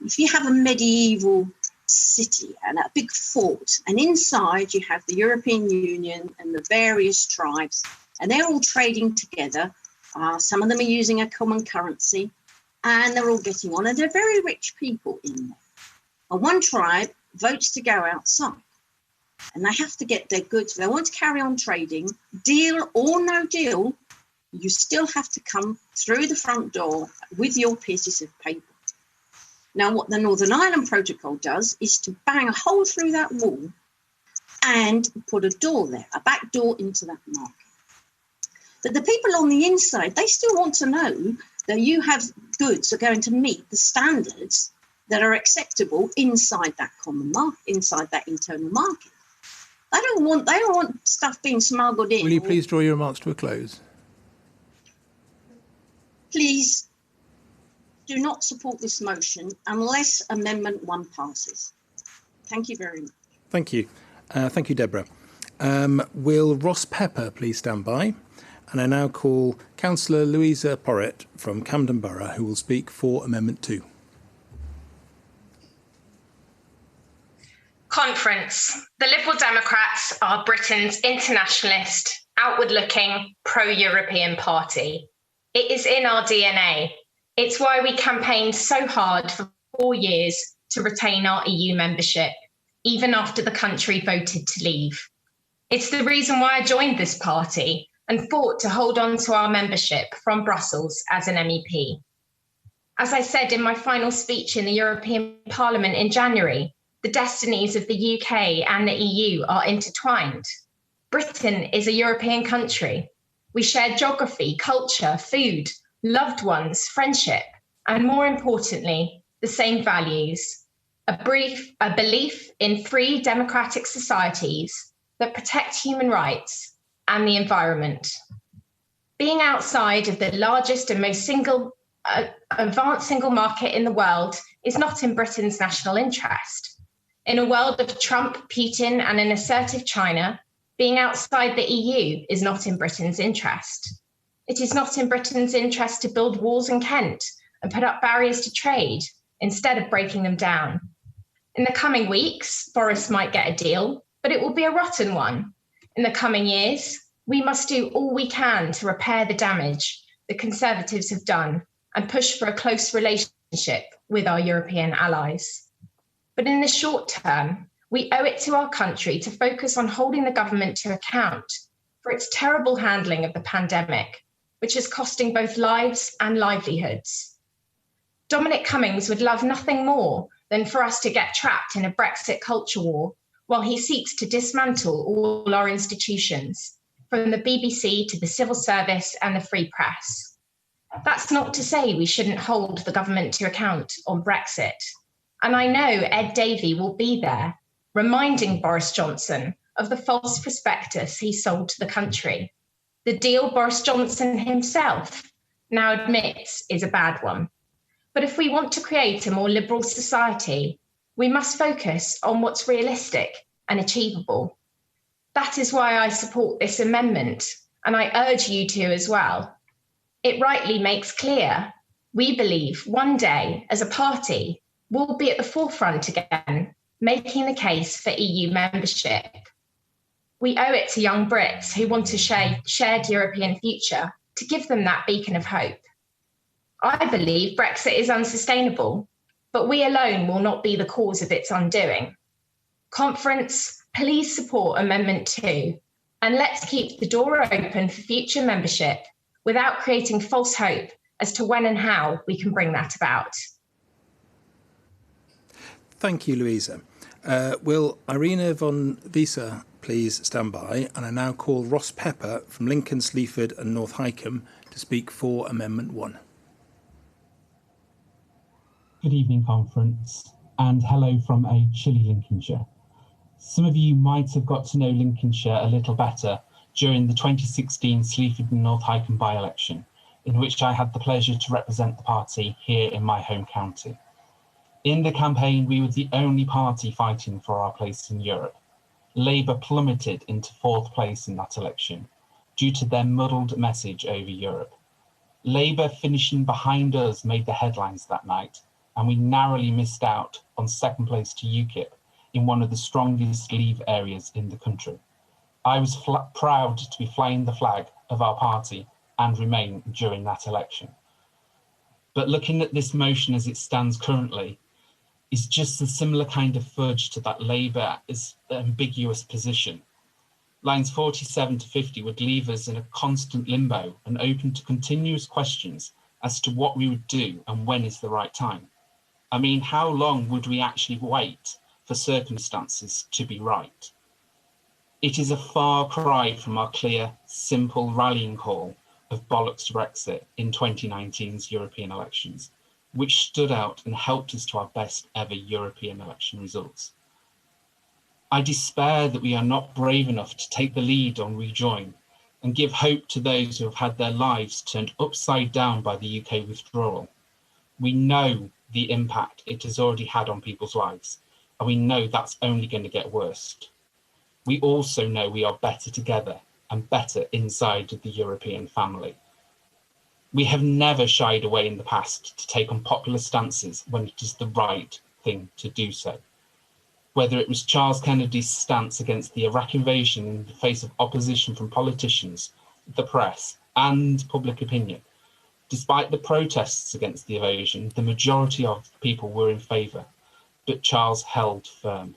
[SPEAKER 2] If you have a medieval city and a big fort, and inside you have the European Union and the various tribes, and they're all trading together. Some of them are using a common currency, and they're all getting on, and they're very rich people in there. And one tribe votes to go outside, and they have to get their goods. If they want to carry on trading, deal or no deal, you still have to come through the front door with your pieces of paper. Now, what the Northern Ireland Protocol does is to bang a hole through that wall and put a door there, a back door into that market. But the people on the inside, they still want to know that you have goods that are going to meet the standards that are acceptable inside that common market, inside that internal market. They don't want stuff being smuggled in.
[SPEAKER 4] Will you please draw your remarks to a close?
[SPEAKER 2] Please do not support this motion unless Amendment 1 passes. Thank you very much.
[SPEAKER 4] Thank you. Thank you, Deborah. Will Ross Pepper please stand by? And I now call Councillor Louisa Porritt from Camden Borough, who will speak for Amendment 2.
[SPEAKER 5] Conference. The Liberal Democrats are Britain's internationalist, outward-looking, pro-European party. It is in our DNA. It's why we campaigned so hard for 4 years to retain our EU membership, even after the country voted to leave. It's the reason why I joined this party and fought to hold on to our membership from Brussels as an MEP. As I said in my final speech in the European Parliament in January, the destinies of the UK and the EU are intertwined. Britain is a European country. We share geography, culture, food, loved ones, friendship, and more importantly, the same values, a belief in free democratic societies that protect human rights and the environment. Being outside of the largest and most advanced single market in the world is not in Britain's national interest. In a world of Trump, Putin, and an assertive China, being outside the EU is not in Britain's interest. It is not in Britain's interest to build walls in Kent and put up barriers to trade instead of breaking them down. In the coming weeks, Boris might get a deal, but it will be a rotten one. In the coming years, we must do all we can to repair the damage the Conservatives have done and push for a close relationship with our European allies. But in the short term, we owe it to our country to focus on holding the government to account for its terrible handling of the pandemic, which is costing both lives and livelihoods. Dominic Cummings would love nothing more than for us to get trapped in a Brexit culture war while he seeks to dismantle all our institutions, from the BBC to the civil service and the free press. That's not to say we shouldn't hold the government to account on Brexit. And I know Ed Davey will be there, reminding Boris Johnson of the false prospectus he sold to the country. The deal Boris Johnson himself now admits is a bad one. But if we want to create a more liberal society, we must focus on what's realistic and achievable. That is why I support this amendment, and I urge you to as well. It rightly makes clear we believe one day, as a party, we'll be at the forefront again, making the case for EU membership. We owe it to young Brits who want a shared European future to give them that beacon of hope. I believe Brexit is unsustainable, but we alone will not be the cause of its undoing. Conference, please support Amendment 2, and let's keep the door open for future membership without creating false hope as to when and how we can bring that about.
[SPEAKER 4] Thank you, Louisa. Will Irina von Wiese please stand by? And I now call Ross Pepper from Lincoln, Sleaford and North Hykeham to speak for Amendment 1.
[SPEAKER 6] Good evening, Conference, and hello from a chilly Lincolnshire. Some of you might have got to know Lincolnshire a little better during the 2016 Sleaford and North Hykeham by-election, in which I had the pleasure to represent the party here in my home county. In the campaign, we were the only party fighting for our place in Europe. Labour plummeted into 4th place in that election due to their muddled message over Europe. Labour finishing behind us made the headlines that night, and we narrowly missed out on 2nd place to UKIP in one of the strongest Leave areas in the country. I was proud to be flying the flag of our party and Remain during that election. But looking at this motion as it stands currently is just a similar kind of fudge to that Labour is ambiguous position. Lines 47 to 50 would leave us in a constant limbo and open to continuous questions as to what we would do and when is the right time. I mean, how long would we actually wait for circumstances to be right? It is a far cry from our clear, simple rallying call of bollocks to Brexit in 2019's European elections, which stood out and helped us to our best ever European election results. I despair that we are not brave enough to take the lead on Rejoin and give hope to those who have had their lives turned upside down by the UK withdrawal. We know the impact it has already had on people's lives, and we know that's only going to get worse. We also know we are better together and better inside the European family. We have never shied away in the past to take unpopular stances when it is the right thing to do so. Whether it was Charles Kennedy's stance against the Iraq invasion in the face of opposition from politicians, the press, and public opinion. Despite the protests against the invasion, the majority of people were in favour, but Charles held firm.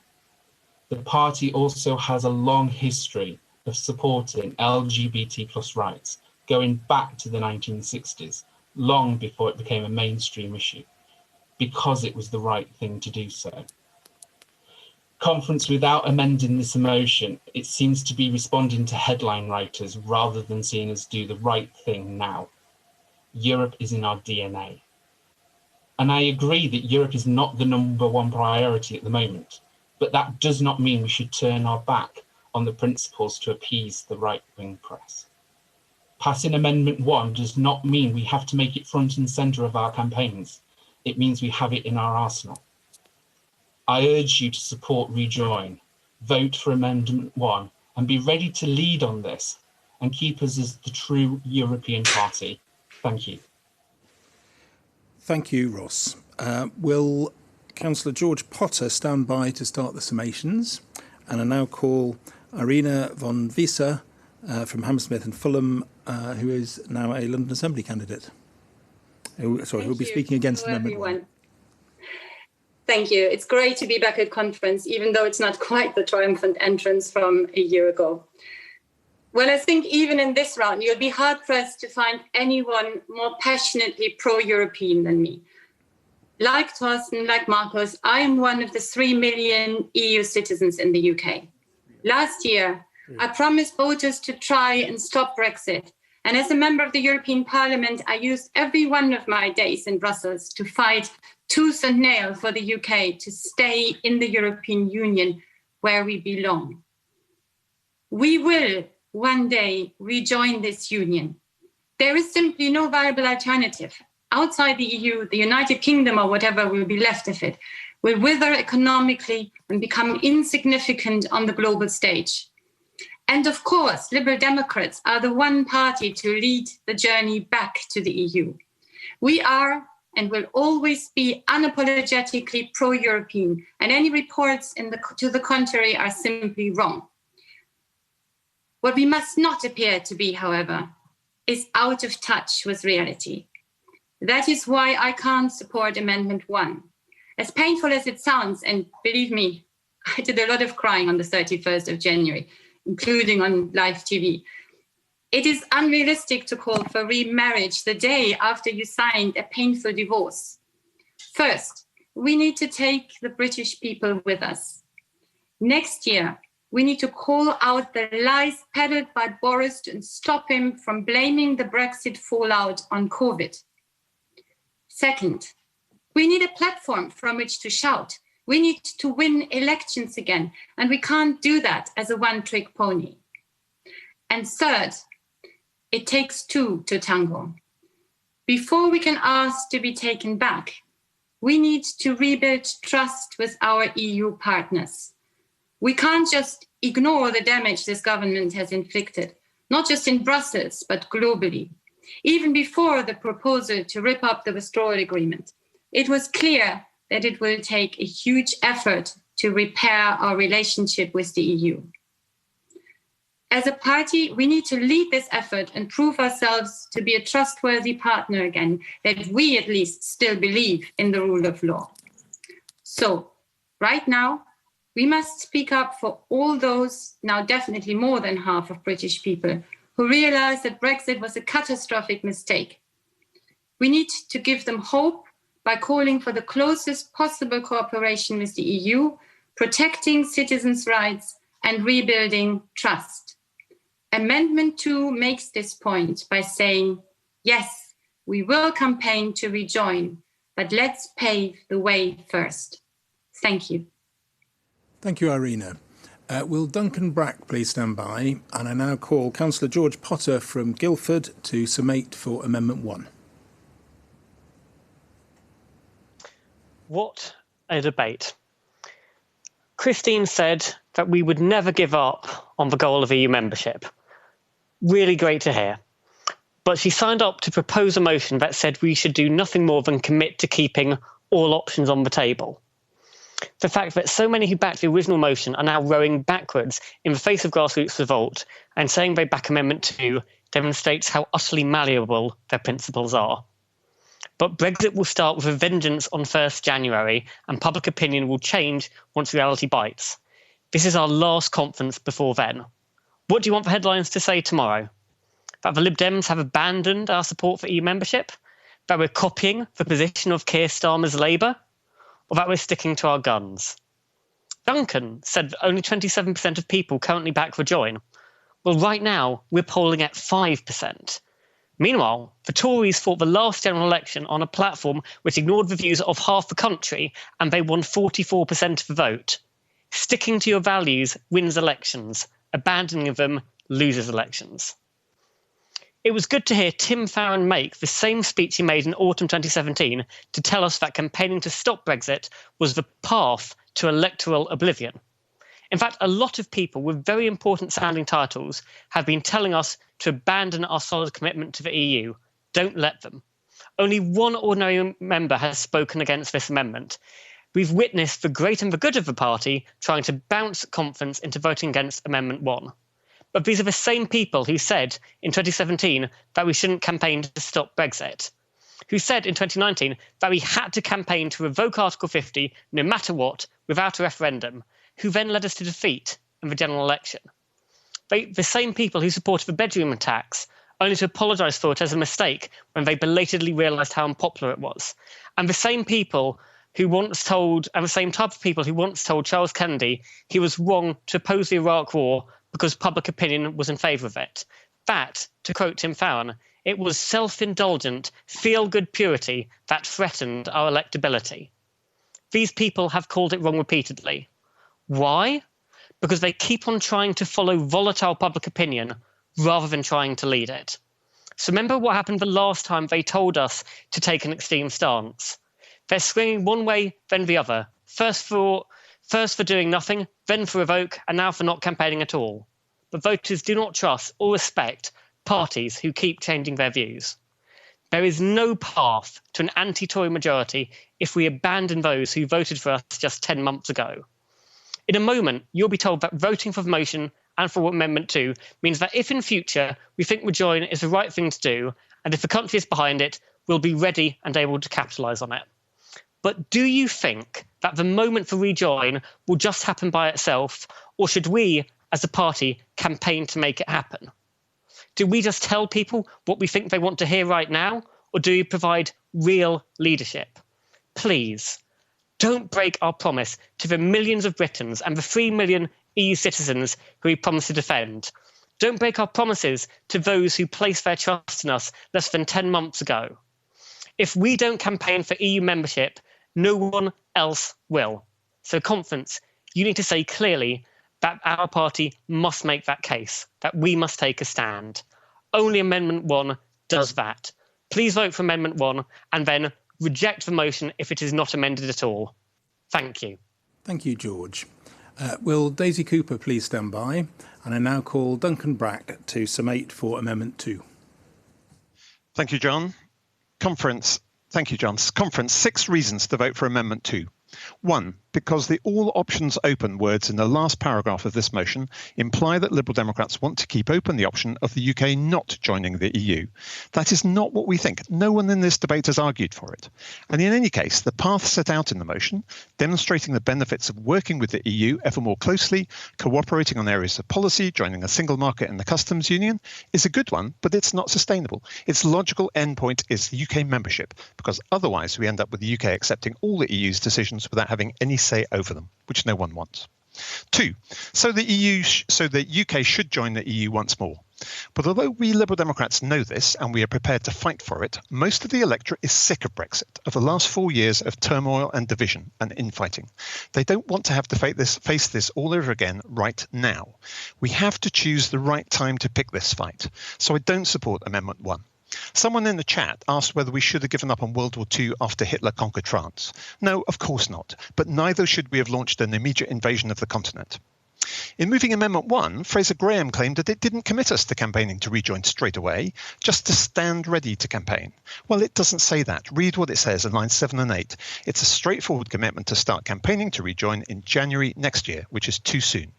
[SPEAKER 6] The party also has a long history of supporting LGBT+ rights, going back to the 1960s, long before it became a mainstream issue, because it was the right thing to do so. Conference, without amending this emotion, it seems to be responding to headline writers rather than seeing us do the right thing now. Europe is in our DNA. And I agree that Europe is not the #1 priority at the moment, but that does not mean we should turn our back on the principles to appease the right-wing press. Passing Amendment 1 does not mean we have to make it front and centre of our campaigns. It means we have it in our arsenal. I urge you to support Rejoin, vote for Amendment 1, and be ready to lead on this and keep us as the true European party. Thank you.
[SPEAKER 4] Thank you, Ross. Will Councillor George Potter stand by to start the summations? And I now call Irina von Wieser from Hammersmith and Fulham, who is now a London Assembly candidate. Who will be speaking against Amendment 1.
[SPEAKER 1] Thank you. It's great to be back at conference, even though it's not quite the triumphant entrance from a year ago. Well, I think even in this round, you'll be hard-pressed to find anyone more passionately pro-European than me. Like Thorsten, like Marcus, I am one of the 3 million EU citizens in the UK. Last year, I promised voters to try and stop Brexit. And as a member of the European Parliament, I used every one of my days in Brussels to fight tooth and nail for the UK to stay in the European Union where we belong. We will one day rejoin this union. There is simply no viable alternative. Outside the EU, the United Kingdom, or whatever will be left of it, will wither economically and become insignificant on the global stage. And of course, Liberal Democrats are the one party to lead the journey back to the EU. We are and will always be unapologetically pro-European, and any reports to the contrary are simply wrong. What we must not appear to be, however, is out of touch with reality. That is why I can't support Amendment 1. As painful as it sounds, and believe me, I did a lot of crying on the 31st of January, including on live TV. It is unrealistic to call for remarriage the day after you signed a painful divorce. First, we need to take the British people with us. Next year, we need to call out the lies peddled by Boris and stop him from blaming the Brexit fallout on COVID. Second, we need a platform from which to shout. We need to win elections again, and we can't do that as a one-trick pony. And third, it takes two to tango. before we can ask to be taken back, we need to rebuild trust with our EU partners. We can't just ignore the damage this government has inflicted, not just in Brussels, but globally. Even before the proposal to rip up the withdrawal agreement, it was clear that it will take a huge effort to repair our relationship with the EU. As a party, we need to lead this effort and prove ourselves to be a trustworthy partner again, that we at least still believe in the rule of law. So, right now, we must speak up for all those, now definitely more than half of British people, who realize that Brexit was a catastrophic mistake. We need to give them hope by calling for the closest possible cooperation with the EU, protecting citizens' rights and rebuilding trust. Amendment 2 makes this point by saying, yes, we will campaign to rejoin, but let's pave the way first. Thank you.
[SPEAKER 4] Thank you, Irina. Will Duncan Brack please stand by? And I now call Councillor George Potter from Guildford to summate for Amendment 1.
[SPEAKER 8] What a debate. Christine said that we would never give up on the goal of EU membership. Really great to hear. But she signed up to propose a motion that said we should do nothing more than commit to keeping all options on the table. The fact that so many who backed the original motion are now rowing backwards in the face of grassroots revolt and saying they back Amendment 2 demonstrates how utterly malleable their principles are. But Brexit will start with a vengeance on 1st January, and public opinion will change once reality bites. This is our last conference before then. What do you want the headlines to say tomorrow? That the Lib Dems have abandoned our support for EU membership? That we're copying the position of Keir Starmer's Labour? Or that we're sticking to our guns? Duncan said that only 27% of people currently back Rejoin. Well, right now, we're polling at 5%. Meanwhile, the Tories fought the last general election on a platform which ignored the views of half the country, and they won 44% of the vote. Sticking to your values wins elections. Abandoning them loses elections. It was good to hear Tim Farron make the same speech he made in autumn 2017 to tell us that campaigning to stop Brexit was the path to electoral oblivion. In fact, a lot of people with very important sounding titles have been telling us to abandon our solid commitment to the EU. Don't let them. Only one ordinary member has spoken against this amendment. We've witnessed the great and the good of the party trying to bounce conference into voting against Amendment 1. But these are the same people who said in 2017 that we shouldn't campaign to stop Brexit, who said in 2019 that we had to campaign to revoke Article 50 no matter what, without a referendum, who then led us to defeat in the general election. The same people who supported the bedroom tax, only to apologise for it as a mistake when they belatedly realised how unpopular it was. And the same people who once told, and the same type of people who once told Charles Kennedy he was wrong to oppose the Iraq War because public opinion was in favour of it. That, to quote Tim Farron, it was self-indulgent, feel-good purity that threatened our electability. These people have called it wrong repeatedly. Why? Because they keep on trying to follow volatile public opinion rather than trying to lead it. So remember what happened the last time they told us to take an extreme stance. They're swinging one way, then the other. First for doing nothing, then for revoke, and now for not campaigning at all. But voters do not trust or respect parties who keep changing their views. There is no path to an anti-Tory majority if we abandon those who voted for us just 10 months ago. In a moment, you'll be told that voting for the motion and for Amendment 2 means that if in future we think Rejoin is the right thing to do, and if the country is behind it, we'll be ready and able to capitalise on it. But do you think that the moment for Rejoin will just happen by itself, or should we, as a party, campaign to make it happen? Do we just tell people what we think they want to hear right now, or do we provide real leadership? Please, don't break our promise to the millions of Britons and the 3 million EU citizens who we promised to defend. Don't break our promises to those who placed their trust in us less than 10 months ago. If we don't campaign for EU membership, no one else will. So, conference, you need to say clearly that our party must make that case, that we must take a stand. Only Amendment 1 does that. Please vote for Amendment 1 and then reject the motion if it is not amended at all. Thank you.
[SPEAKER 4] Thank you, George. Will Daisy Cooper please stand by? And I now call Duncan Brack to summate for Amendment 2.
[SPEAKER 9] Thank you, John. Thank you, John. Conference, 6 reasons to vote for Amendment 2. 1, because the all options open words in the last paragraph of this motion imply that Liberal Democrats want to keep open the option of the UK not joining the EU. That is not what we think. No one in this debate has argued for it. And in any case, the path set out in the motion, demonstrating the benefits of working with the EU ever more closely, cooperating on areas of policy, joining a single market and the customs union, is a good one, but it's not sustainable. Its logical endpoint is the UK membership, because otherwise we end up with the UK accepting all the EU's decisions without having any say over them, which no one wants. 2, so the UK should join the EU once more. But although we Liberal Democrats know this and we are prepared to fight for it, most of the electorate is sick of Brexit, of the last 4 years of turmoil and division and infighting. They don't want to have to face this all over again right now. We have to choose the right time to pick this fight. So I don't support Amendment 1. Someone in the chat asked whether we should have given up on World War II after Hitler conquered France. No, of course not, but neither should we have launched an immediate invasion of the continent. In moving Amendment 1, Fraser Graham claimed that it didn't commit us to campaigning to rejoin straight away, just to stand ready to campaign. Well, it doesn't say that. Read what it says in lines 7 and 8. It's a straightforward commitment to start campaigning to rejoin in January next year, which is too soon.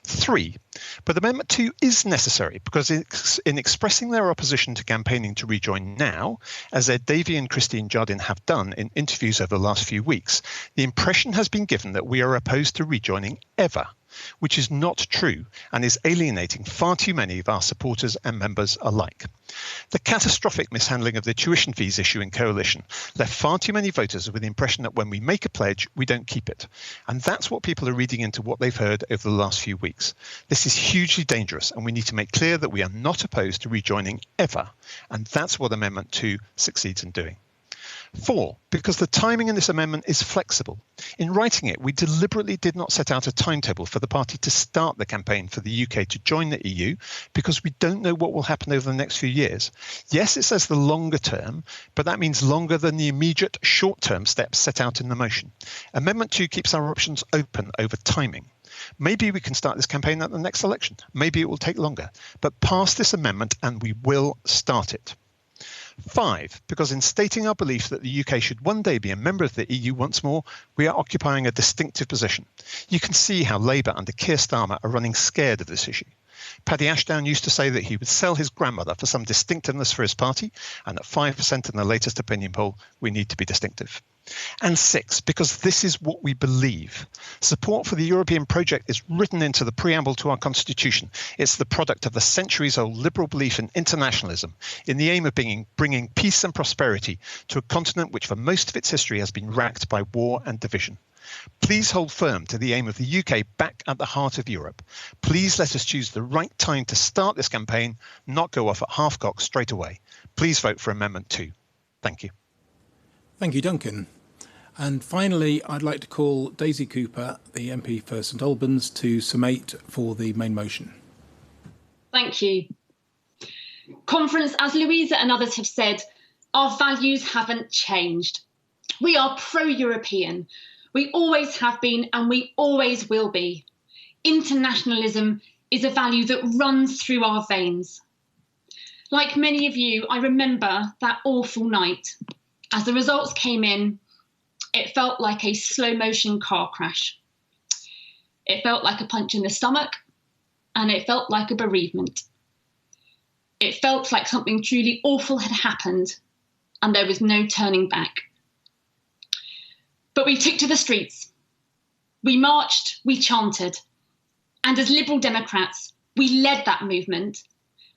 [SPEAKER 9] 3, but Amendment 2 is necessary because in expressing their opposition to campaigning to rejoin now, as Ed Davey and Christine Jardine have done in interviews over the last few weeks, the impression has been given that we are opposed to rejoining ever, which is not true and is alienating far too many of our supporters and members alike. The catastrophic mishandling of the tuition fees issue in coalition left far too many voters with the impression that when we make a pledge, we don't keep it. And that's what people are reading into what they've heard over the last few weeks. This is hugely dangerous, and we need to make clear that we are not opposed to rejoining ever. And that's what Amendment 2 succeeds in doing. 4, because the timing in this amendment is flexible. In writing it, we deliberately did not set out a timetable for the party to start the campaign for the UK to join the EU because we don't know what will happen over the next few years. Yes, it says the longer term, but that means longer than the immediate short-term steps set out in the motion. Amendment 2 keeps our options open over timing. Maybe we can start this campaign at the next election. Maybe it will take longer, but pass this amendment and we will start it. 5, because in stating our belief that the UK should one day be a member of the EU once more, we are occupying a distinctive position. You can see how Labour under Keir Starmer are running scared of this issue. Paddy Ashdown used to say that he would sell his grandmother for some distinctiveness for his party, and at 5% in the latest opinion poll, we need to be distinctive. And 6, because this is what we believe. Support for the European project is written into the preamble to our constitution. It's the product of the centuries-old liberal belief in internationalism, in the aim of bringing peace and prosperity to a continent which for most of its history has been racked by war and division. Please hold firm to the aim of the UK back at the heart of Europe. Please let us choose the right time to start this campaign, not go off at half-cock straight away. Please vote for Amendment 2. Thank you.
[SPEAKER 4] Thank you, Duncan. And finally, I'd like to call Daisy Cooper, the MP for St Albans, to summate for the main motion.
[SPEAKER 10] Thank you. Conference, as Louisa and others have said, our values haven't changed. We are pro-European. We always have been and we always will be. Internationalism is a value that runs through our veins. Like many of you, I remember that awful night. As the results came in, it felt like a slow-motion car crash. It felt like a punch in the stomach, and it felt like a bereavement. It felt like something truly awful had happened, and there was no turning back. But we took to the streets. We marched, we chanted, and as Liberal Democrats, we led that movement.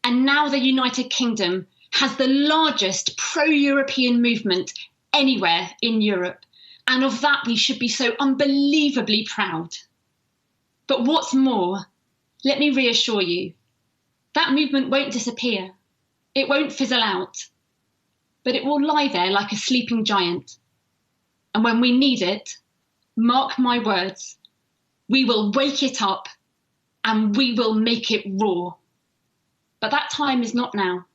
[SPEAKER 10] And now the United Kingdom has the largest pro-European movement anywhere in Europe. And of that, we should be so unbelievably proud. But what's more, let me reassure you, that movement won't disappear. It won't fizzle out, but it will lie there like a sleeping giant. And when we need it, mark my words, we will wake it up and we will make it roar. But that time is not now.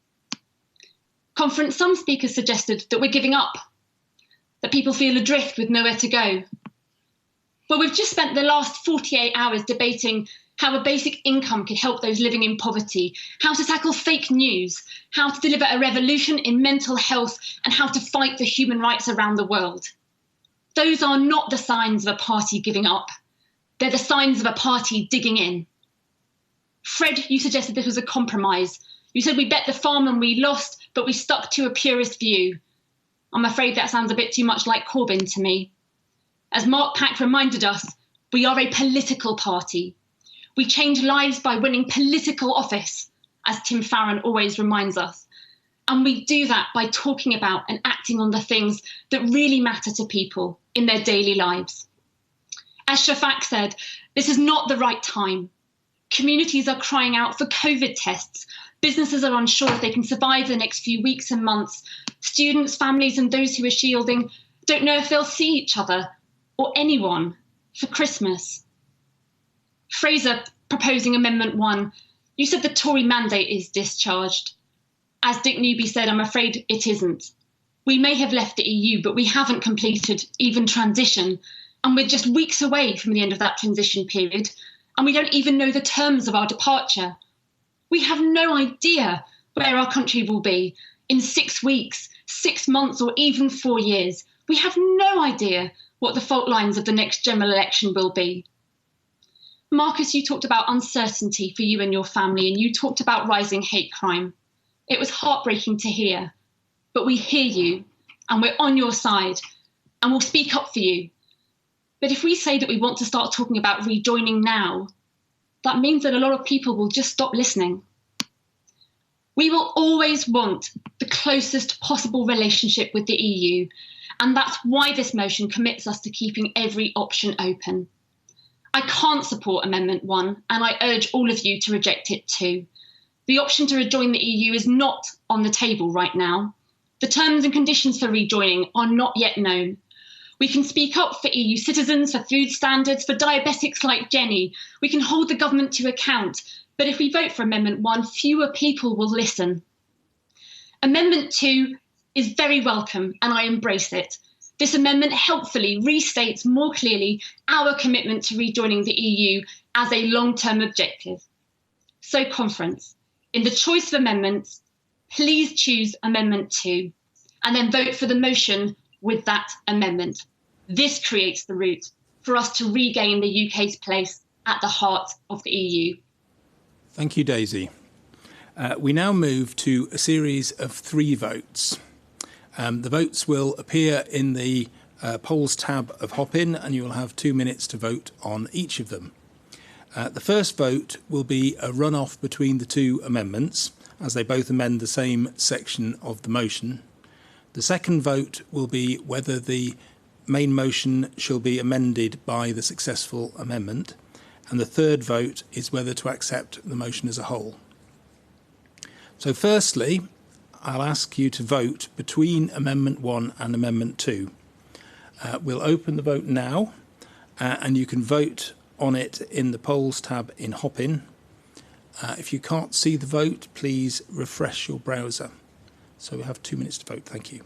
[SPEAKER 10] Conference, some speakers suggested that we're giving up, that people feel adrift with nowhere to go. But we've just spent the last 48 hours debating how a basic income could help those living in poverty, how to tackle fake news, how to deliver a revolution in mental health, and how to fight for human rights around the world. Those are not the signs of a party giving up. They're the signs of a party digging in. Fred, you suggested this was a compromise. You said we bet the farm and we lost, but we stuck to a purist view. I'm afraid that sounds a bit too much like Corbyn to me. As Mark Pack reminded us, we are a political party. We change lives by winning political office, as Tim Farron always reminds us. And we do that by talking about and acting on the things that really matter to people in their daily lives. As Shafak said, this is not the right time. Communities are crying out for COVID tests. Businesses are unsure if they can survive the next few weeks and months. Students, families, and those who are shielding don't know if they'll see each other or anyone for Christmas. Fraser, proposing Amendment 1, you said the Tory mandate is discharged. As Dick Newby said, I'm afraid it isn't. We may have left the EU, but we haven't completed even transition, and we're just weeks away from the end of that transition period, and we don't even know the terms of our departure. We have no idea where our country will be in 6 weeks, 6 months, or even 4 years. We have no idea what the fault lines of the next general election will be. Marcus, you talked about uncertainty for you and your family, and you talked about rising hate crime. It was heartbreaking to hear, but we hear you, and we're on your side, and we'll speak up for you. But if we say that we want to start talking about rejoining now, that means that a lot of people will just stop listening. We will always want the closest possible relationship with the EU, and that's why this motion commits us to keeping every option open. I can't support Amendment 1, and I urge all of you to reject it too. The option to rejoin the EU is not on the table right now. The terms and conditions for rejoining are not yet known. We can speak up for EU citizens, for food standards, for diabetics like Jenny. We can hold the government to account. But if we vote for Amendment 1, fewer people will listen. Amendment 2 is very welcome, and I embrace it. This amendment helpfully restates more clearly our commitment to rejoining the EU as a long-term objective. So, Conference, in the choice of amendments, please choose Amendment 2 and then vote for the motion with that amendment. This creates the route for us to regain the UK's place at the heart of the EU.
[SPEAKER 4] Thank you, Daisy. We now move to a series of 3 votes. The votes will appear in the polls tab of Hopin, and you will have 2 minutes to vote on each of them. The first vote will be a runoff between the 2 amendments, as they both amend the same section of the motion. The second vote will be whether the main motion shall be amended by the successful amendment. And the third vote is whether to accept the motion as a whole. So firstly, I'll ask you to vote between Amendment 1 and Amendment 2. We'll open the vote now, and you can vote on it in the polls tab in Hopin. If you can't see the vote, please refresh your browser. So we have 2 minutes to vote. Thank you.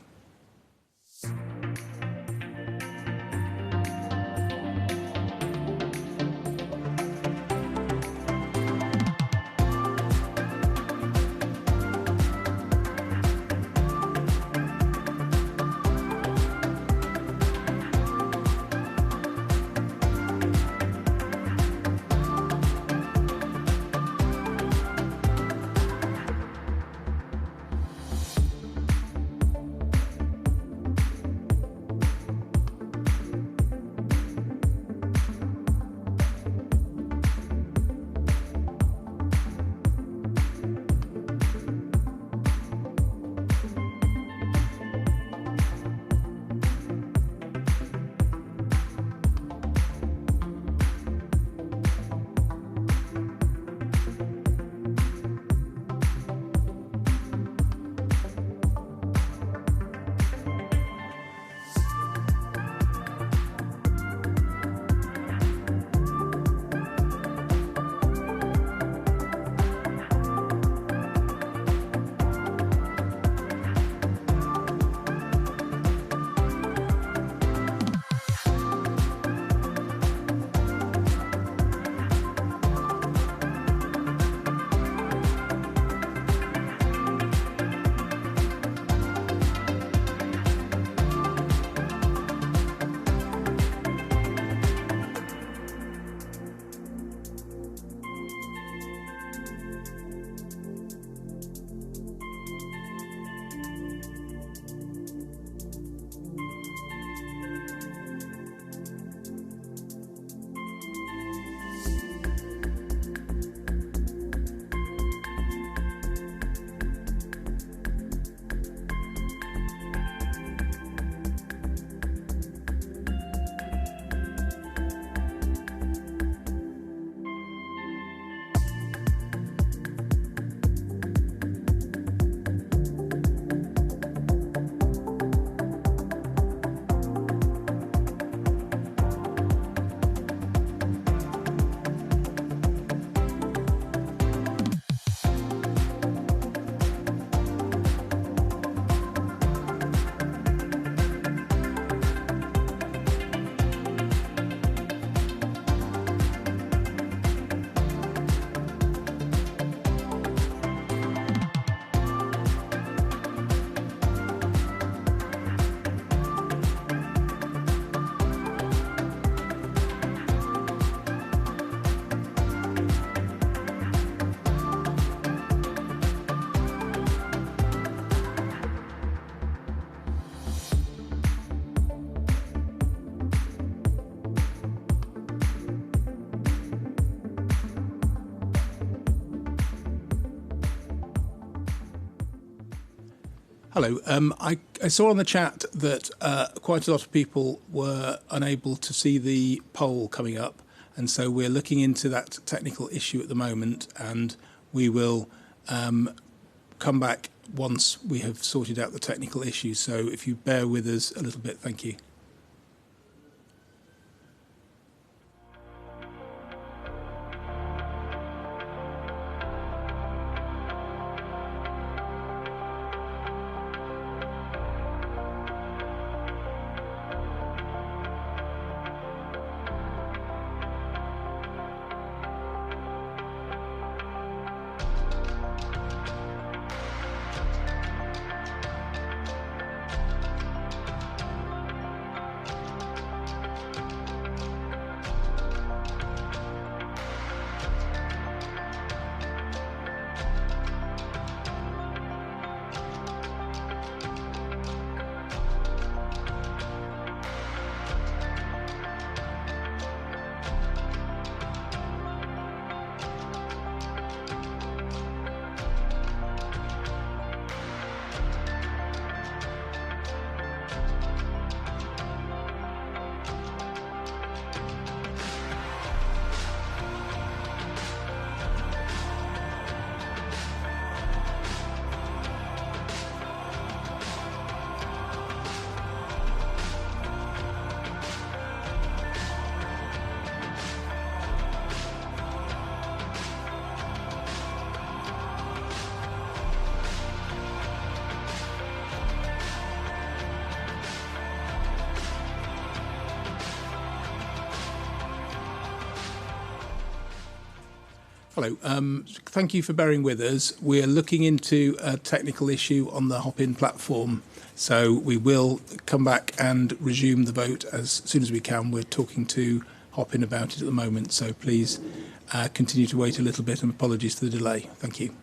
[SPEAKER 4] Hello. I saw on the chat that quite a lot of people were unable to see the poll coming up, and so we're looking into that technical issue at the moment, and we will come back once we have sorted out the technical issue. So if you bear with us a little bit, thank you. Hello. Thank you for bearing with us. We're looking into a technical issue on the Hop-in platform, so we will come back and resume the vote as soon as we can. We're talking to Hop-in about it at the moment, so please continue to wait a little bit, and apologies for the delay. Thank you.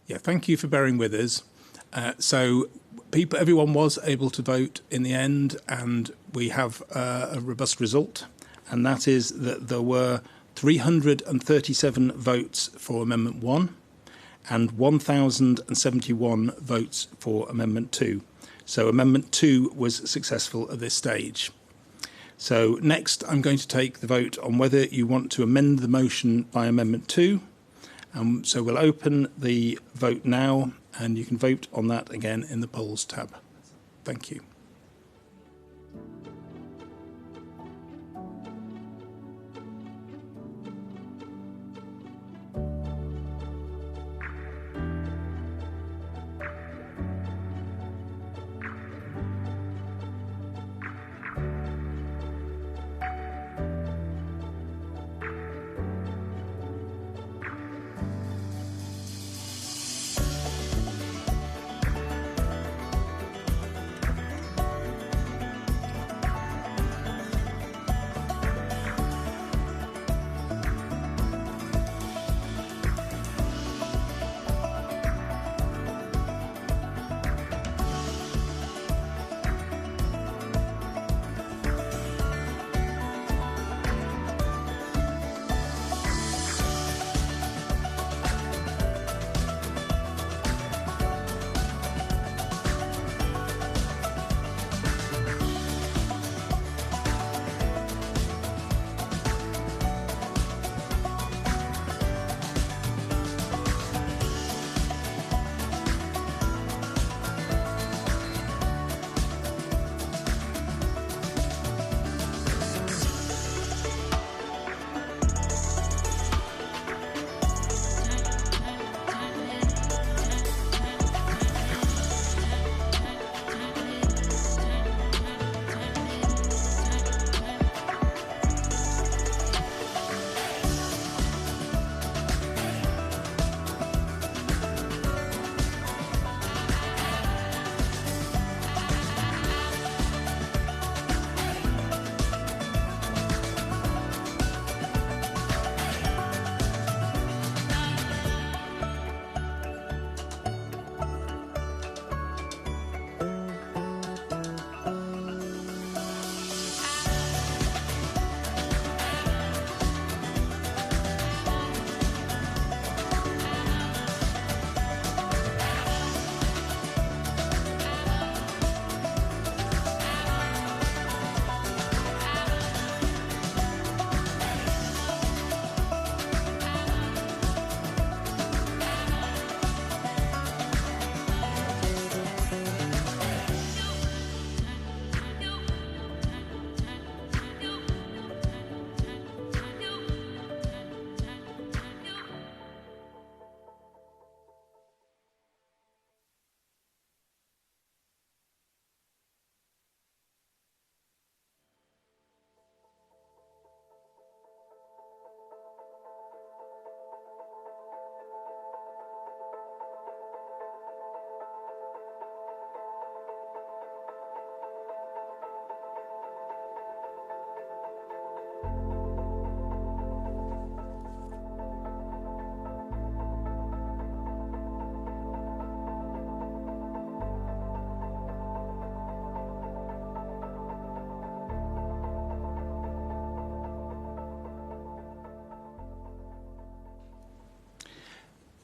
[SPEAKER 4] Yeah, thank you for bearing with us. So everyone was able to vote in the end, and we have a robust result, and that is that there were 337 votes for Amendment 1 and 1,071 votes for Amendment 2. So Amendment 2 was successful at this stage. So next, I'm going to take the vote on whether you want to amend the motion by Amendment 2. So we'll open the vote now, and you can vote on that again in the polls tab. Thank you.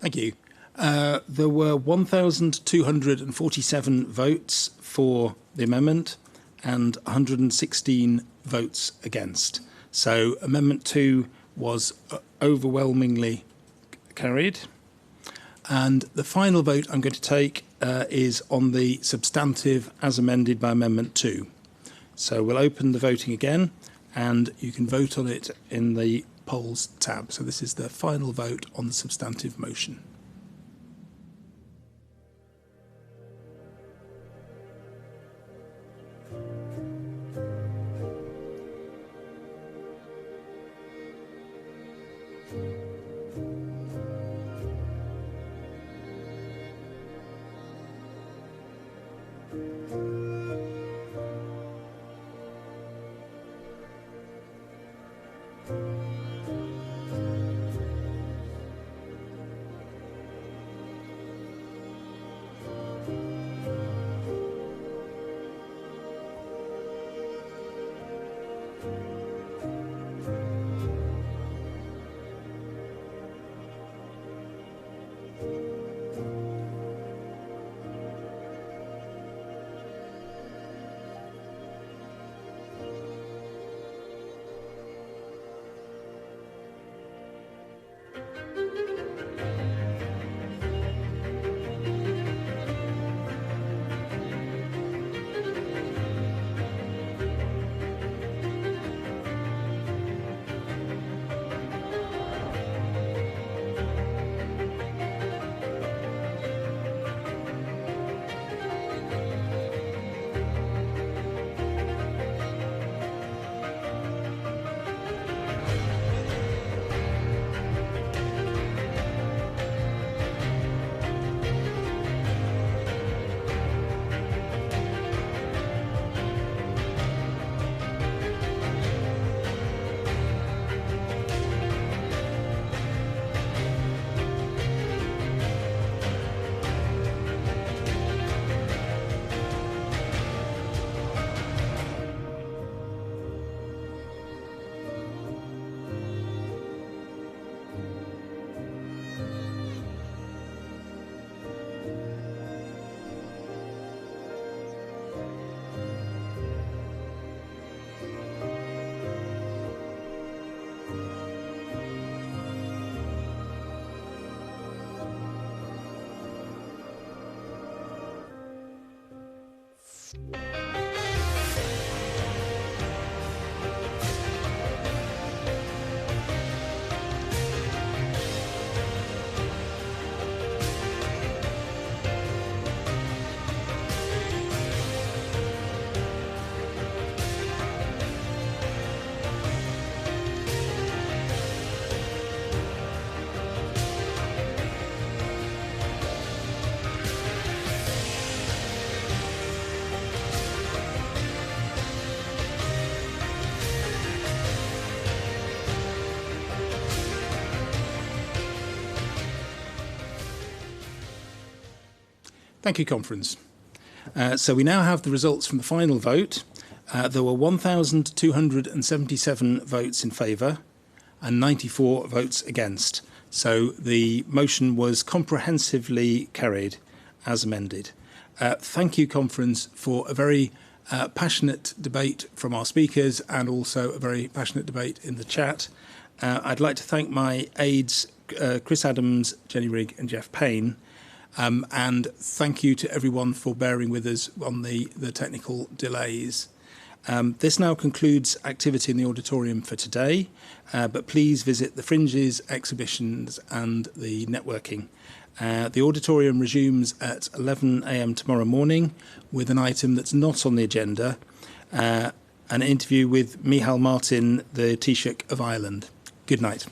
[SPEAKER 4] Thank you. There were 1,247 votes for the amendment and 116 votes against. So Amendment 2 was overwhelmingly carried. And the final vote I'm going to take is on the substantive as amended by Amendment 2. So we'll open the voting again, and you can vote on it in the polls tab. So this is the final vote on the substantive motion. Thank you, Conference. So we now have the results from the final vote. There were 1,277 votes in favour and 94 votes against. So the motion was comprehensively carried as amended. Thank you, Conference, for a very passionate debate from our speakers and also a very passionate debate in the chat. I'd like to thank my aides, Chris Adams, Jenny Rigg and Jeff Payne. And thank you to everyone for bearing with us on the technical delays. This now concludes activity in the auditorium for today, but please visit the Fringes, exhibitions and the networking. The auditorium resumes at 11 a.m. tomorrow morning with an item that's not on the agenda, an interview with Michal Martin, the Taoiseach of Ireland. Good night.